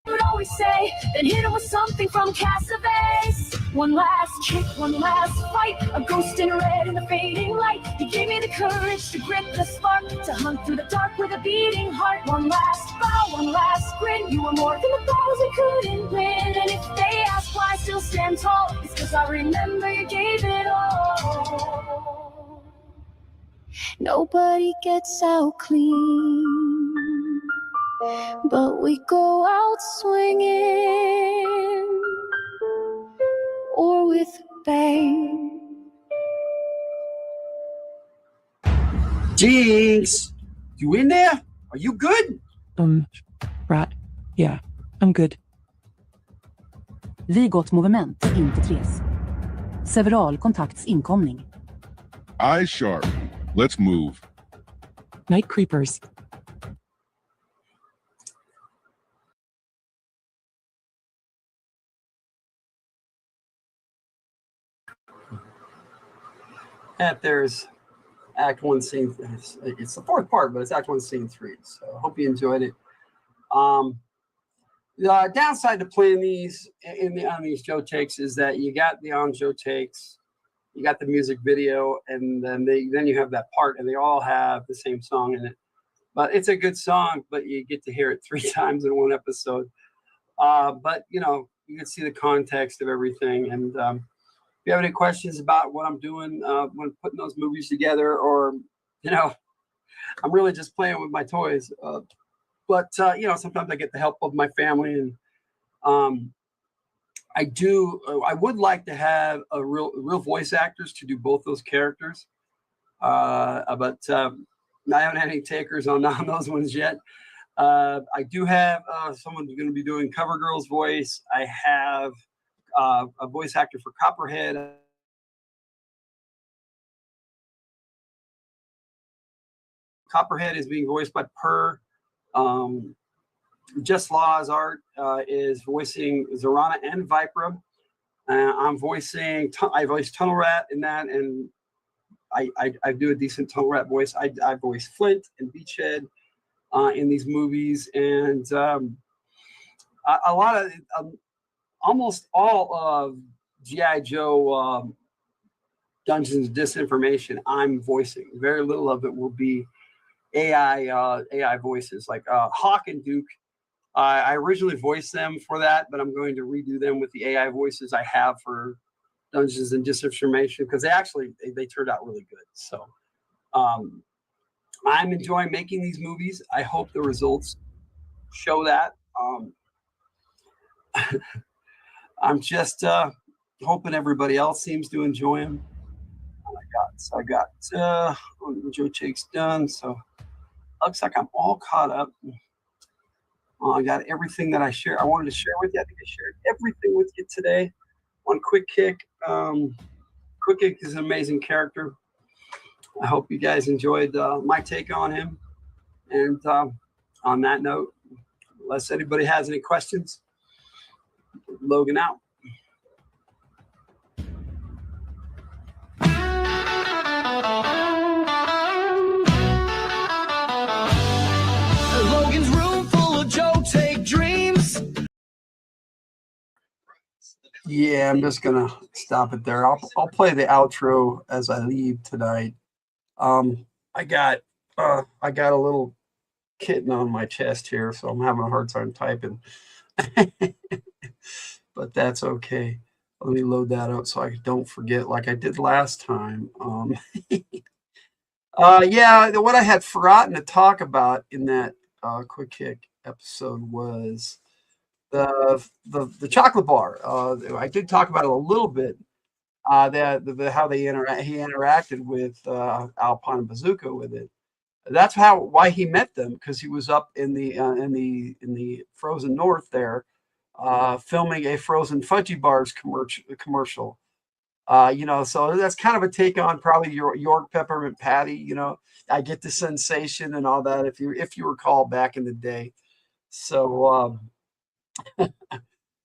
H: Would always say, then hit it with something from Casabase. One last kick, one last fight, a ghost in red in the fading light. You gave me the courage to grip the spark, to hunt through the dark with a beating heart. One last bow, one last grin, you were more than the battles we couldn't win. And if they ask why I still stand tall, it's cause I remember you gave it all. Nobody gets out clean, but we go out swinging or with a bang.
A: Jinx, you in there? Are you good?
J: Rat. Yeah, I'm good.
K: Vigott movement inte tres. Several kontakts inkomning.
L: Eyes sharp. Let's move.
J: Night creepers.
A: There's Act 1, Scene. It's the fourth part, but it's Act 1, Scene 3. So I hope you enjoyed it. The downside to playing these on these Joe Takes is that you got the on Joe Takes, you got the music video, and then you have that part, and they all have the same song in it. But it's a good song, but you get to hear it 3 times in one episode. But you know, you can see the context of everything. And if you have any questions about what I'm doing when putting those movies together, or you know, I'm really just playing with my toys. But you know, sometimes I get the help of my family, and I would like to have a real voice actors to do both those characters. But I haven't had any takers on those ones yet. I do have someone who's going to be doing CoverGirl's voice. I have a voice actor for Copperhead. Copperhead is being voiced by Purr. Just Law's art is voicing Zorana and Vipra. I voiced Tunnel Rat in that, and I do a decent Tunnel Rat voice. I voice Flint and Beachhead in these movies, and a lot of almost all of G.I. Joe Dungeons Disinformation I'm voicing. Very little of it will be AI voices, like Hawk and Duke. I originally voiced them for that, but I'm going to redo them with the AI voices I have for Dungeons and Disinformation, because they turned out really good. So I'm enjoying making these movies. I hope the results show that. I'm just hoping everybody else seems to enjoy them. I got Joe Takes done, so looks like I'm all caught up. I got everything that I wanted to share with you. I think I shared everything with you today on Quick Kick. Quick Kick is an amazing character. I hope you guys enjoyed my take on him. And on that note, unless anybody has any questions, Logan out.
C: Logan's room full of Joe Take dreams.
A: Yeah, I'm just gonna stop it there. I'll play the outro as I leave tonight. I got a little kitten on my chest here, so I'm having a hard time typing. But that's okay. Let me load that up so I don't forget like I did last time. Yeah, what I had forgotten to talk about in that Quick Kick episode was the chocolate bar. I did talk about it a little bit. How he interacted with Alpine Bazooka with it. That's why he met them, because he was up in the frozen north there, filming a frozen fudgy bars commercial. So that's kind of a take on probably your York peppermint patty. I get the sensation and all that if you recall back in the day. So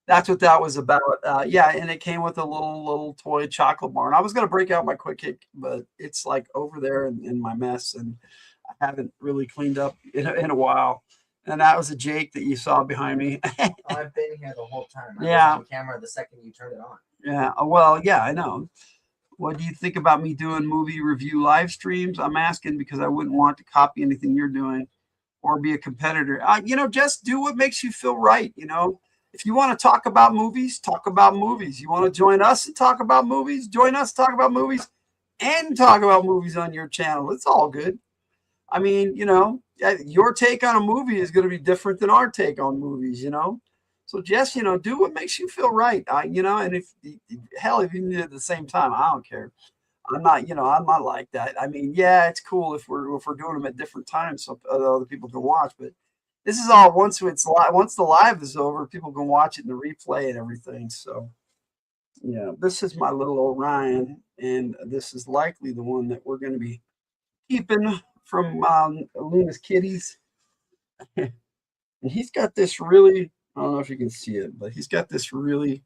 A: that's what that was about. Yeah, and it came with a little toy chocolate bar. And I was going to break out my Quick Kick, but it's like over there in my mess, and I haven't really cleaned up in a while. And that was a Jake that you saw behind me.
M: I've been here the whole time. I
A: Yeah.
M: was on camera the second you turned it on.
A: Yeah, well, yeah, I know. What do you think about me doing movie review live streams? I'm asking because I wouldn't want to copy anything you're doing or be a competitor. Just do what makes you feel right. If you want to talk about movies, talk about movies. You want to join us and talk about movies, join us, talk about movies, and talk about movies on your channel. It's all good. I mean, your take on a movie is going to be different than our take on movies, So just, do what makes you feel right. And if you do it at the same time, I don't care. I'm not like that. I mean, yeah, it's cool if we're doing them at different times so other people can watch, but this is all once the live is over, people can watch it in the replay and everything. So yeah, this is my little Orion, and this is likely the one that we're going to be keeping from Luna's Kitties. And he's got this really, I don't know if you can see it, but he's got this really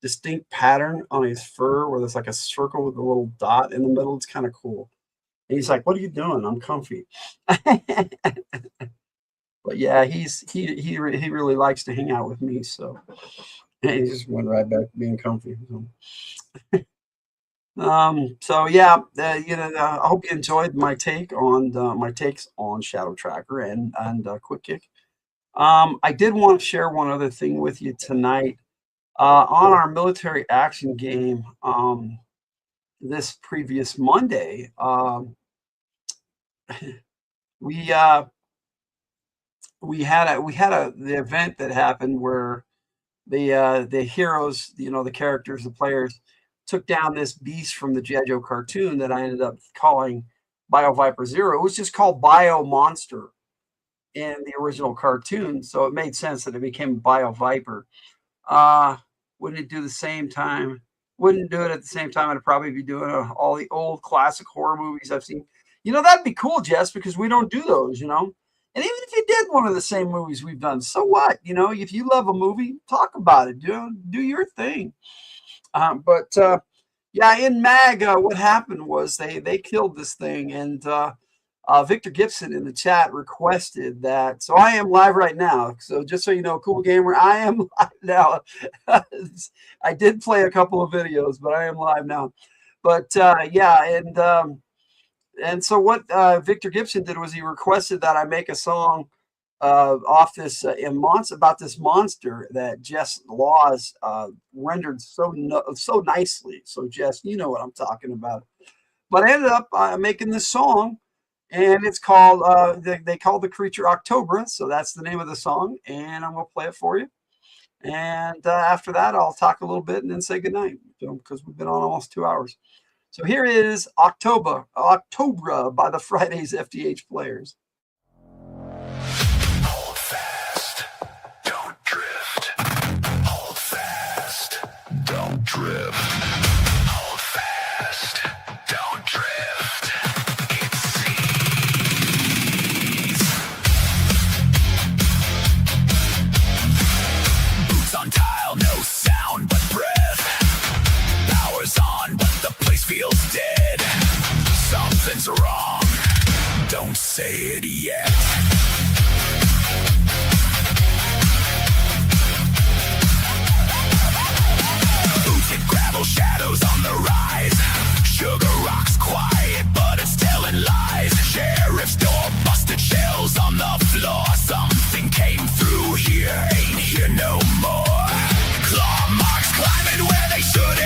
A: distinct pattern on his fur where there's like a circle with a little dot in the middle. It's kind of cool. And he's like, "What are you doing? I'm comfy." But yeah, he really likes to hang out with me. So and he just went right back to being comfy. So yeah, I hope you enjoyed my takes on Shadow Tracker and Quick Kick. I did want to share one other thing with you tonight. On our military action game this previous Monday, we had the event that happened where the heroes, the characters, the players took down this beast from the G.I. Joe cartoon that I ended up calling Bio Viper Zero. It was just called Bio Monster in the original cartoon, so it made sense that it became Bio Viper. Wouldn't it do the same time? Wouldn't do it at the same time. I'd probably be doing all the old classic horror movies I've seen. That'd be cool, Jess, because we don't do those, And even if you did one of the same movies we've done, so what? If you love a movie, talk about it. Do your thing. Yeah, in MAG, what happened was they killed this thing, and Victor Gibson in the chat requested that. So I am live right now. So just so you know, Cool Gamer, I am live now. I did play a couple of videos, but I am live now. But yeah, and so what Victor Gibson did was he requested that I make a song off this about this monster that Jess Laws rendered so nicely. So Jess, you know what I'm talking about. But I ended up making this song, and it's called they call the creature Octobra, so that's the name of the song, and I'm gonna play it for you. And after that, I'll talk a little bit and then say goodnight, because we've been on almost 2 hours. So here is Octobra by the Fridays FDH Players.
B: Hold fast, don't drift. Hold fast, don't drift. Hold fast, don't drift. It sees. Boots on tile, no sound but breath. Power's on, but the place feels dead. Something's wrong, don't say it yet. Booted gravel, shadows on the rise. Sugar rocks quiet, but it's telling lies. Sheriff's door, busted shells on the floor. Something came through here, ain't here no more. Claw marks climbing where they should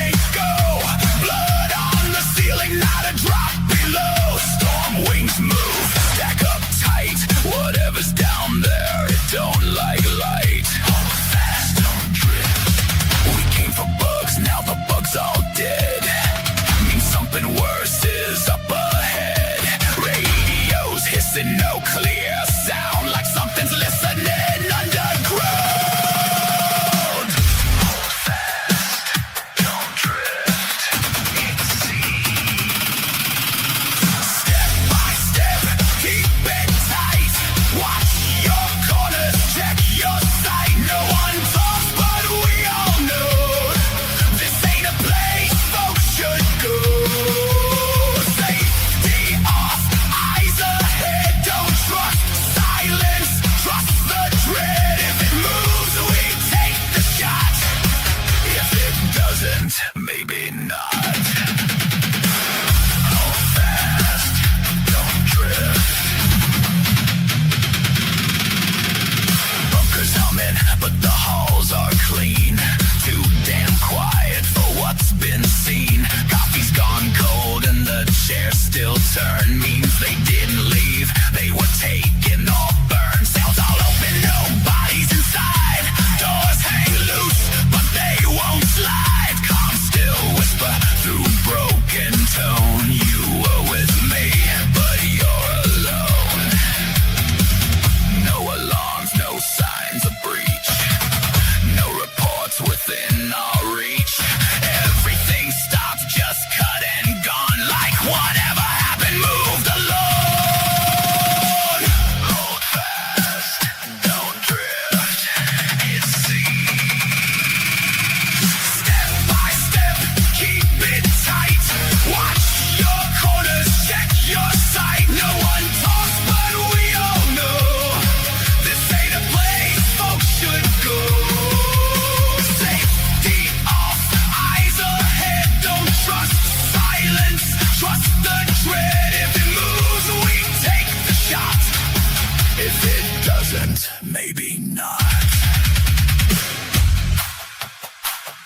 B: If it doesn't, maybe not.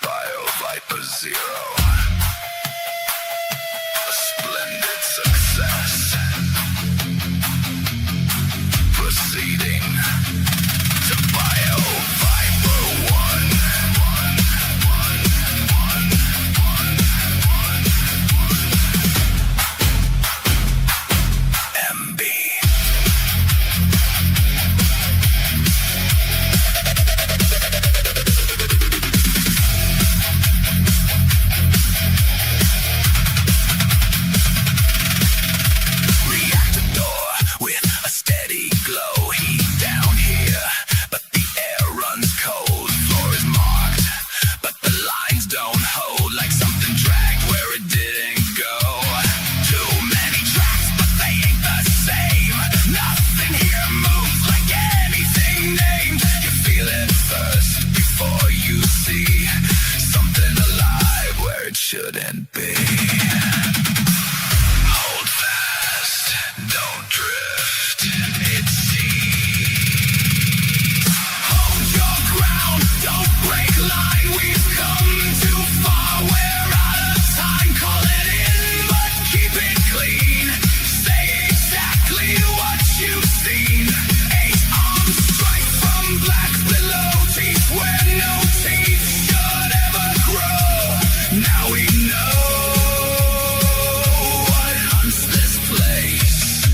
B: Bio-Viper Zero. A splendid success. Proceeding to Bio-Viper 1. MB. Reactor door with a steady glow. Heat down here, but the air runs cold. Floor is marked, but the lines don't hold. Like something dragged where it didn't go. Too many tracks, but they ain't the same. Nothing here moves like anything named. You feel it first before you see something alive where it shouldn't be. Hold fast, don't drift. It's sea. Hold your ground, don't break line. We've come too far, we're out of time. Call it in, but keep it clean. Say exactly what you've seen. 8 arms strike from black below. Teeth where no teeth should ever grow. Now we know what hunts this place.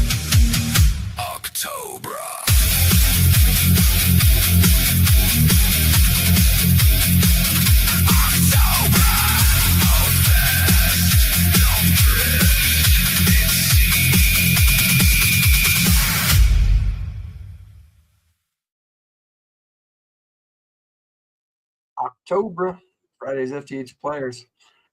B: October. October. Hold fast, don't drift. It's sea.
A: October, Friday's FTH players.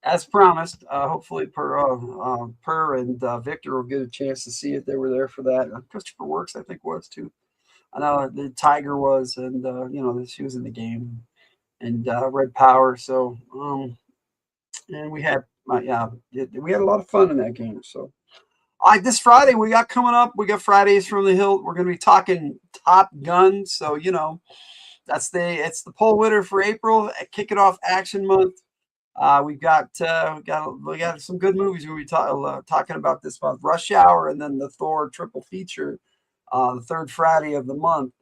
A: As promised, hopefully Per and Victor will get a chance to see it. They were there for that. Christopher Works, I think, was too. I know the Tiger was, and she was in the game, and Red Power. So, and we had we had a lot of fun in that game. So, this Friday we got coming up. We got Fridays from the Hill. We're going to be talking Top Gun. So it's the poll winner for April. Kicking off Action Month. We got some good movies we'll be talking about this month. Rush Hour, and then the Thor triple feature, the third Friday of the month.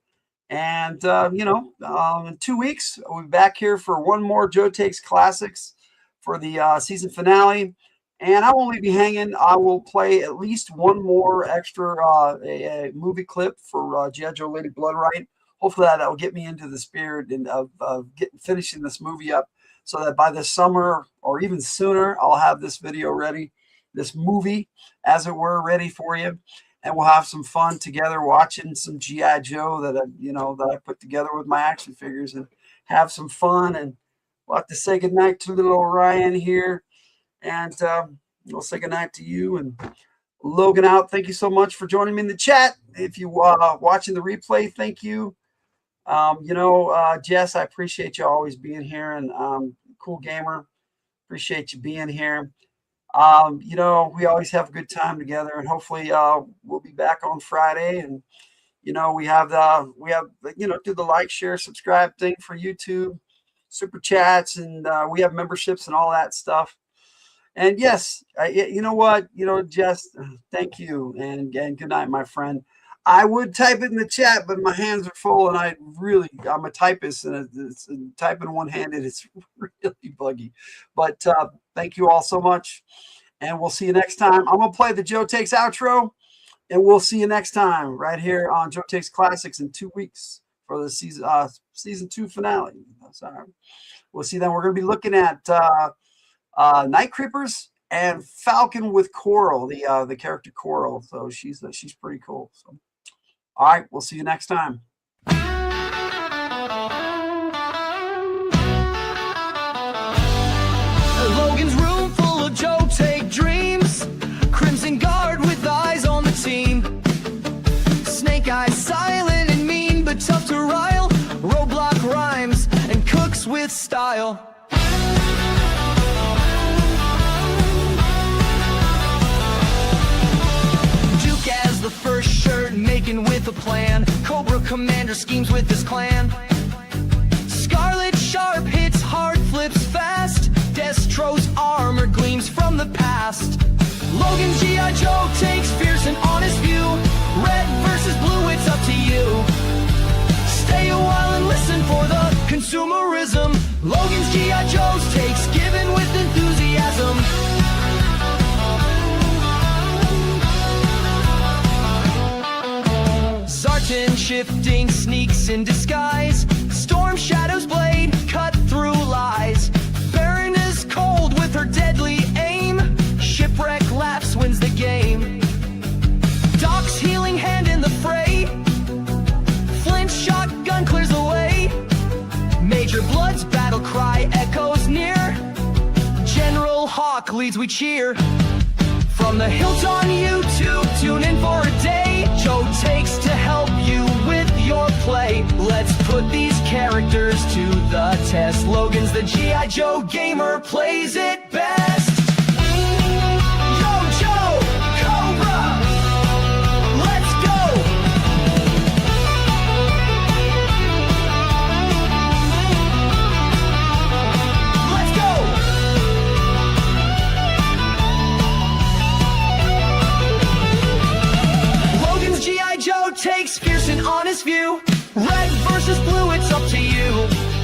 A: And in 2 weeks we'll be back here for one more Joe Takes Classics for the season finale. And I won't leave you hanging. I will play at least one more extra a movie clip for G.I. Joe Lady Bloodright. Hopefully that will get me into the spirit of finishing this movie up, so that by this summer or even sooner, I'll have this video ready, this movie, as it were, ready for you. And we'll have some fun together watching some G.I. Joe that I put together with my action figures, and have some fun. And we'll have to say goodnight to little Orion here. And we'll say goodnight to you. And Logan out. Thank you so much for joining me in the chat. If you watching the replay, thank you. Jess, I appreciate you always being here, and Cool Gamer, appreciate you being here. We always have a good time together, and hopefully we'll be back on Friday. And we have do the like, share, subscribe thing for YouTube, super chats, and we have memberships and all that stuff. And yes, Jess, thank you, and good night, my friend. I would type it in the chat, but my hands are full, and I'm a typist, and typing one-handed is really buggy. But thank you all so much, and we'll see you next time. I'm going to play the Joe Takes outro, and we'll see you next time right here on Joe Takes Classics in 2 weeks for the season 2 finale. Sorry. We'll see then. We're going to be looking at Night Creepers and Falcon with Coral, the character Coral. So she's pretty cool. So, all right, we'll see you next time.
C: Logan's room full of Joe Take dreams. Crimson Guard with eyes on the team. Snake Eyes silent and mean, but tough to rile. Roadblock rhymes and cooks with style. Juke as the first shirt, making with a plan. Cobra Commander schemes with his clan. Scarlet Sharp hits hard, flips fast. Destro's armor gleams from the past. Logan's G.I. Joe takes fierce and honest view. Red versus blue, it's up to you. Stay a while and listen for the consumerism. Logan's G.I. Joe's takes given with enthusiasm. Zartan shifting sneaks in disguise. Storm Shadow's blade cut through lies. Baron is cold with her deadly aim. Shipwreck laughs, wins the game. Doc's healing hand in the fray. Flint's shotgun clears the way. Major Blood's battle cry echoes near. General Hawk leads, we cheer. From the hilt on YouTube, tune in for a day. Joe Takes to help you with your play. Let's put these characters to the test. Logan's the G.I. Joe gamer, plays it best. Yo, Joe, Cobra, let's go. Let's go. Logan's G.I. Joe takes fierce and honest view. Red versus blue, it's up to you.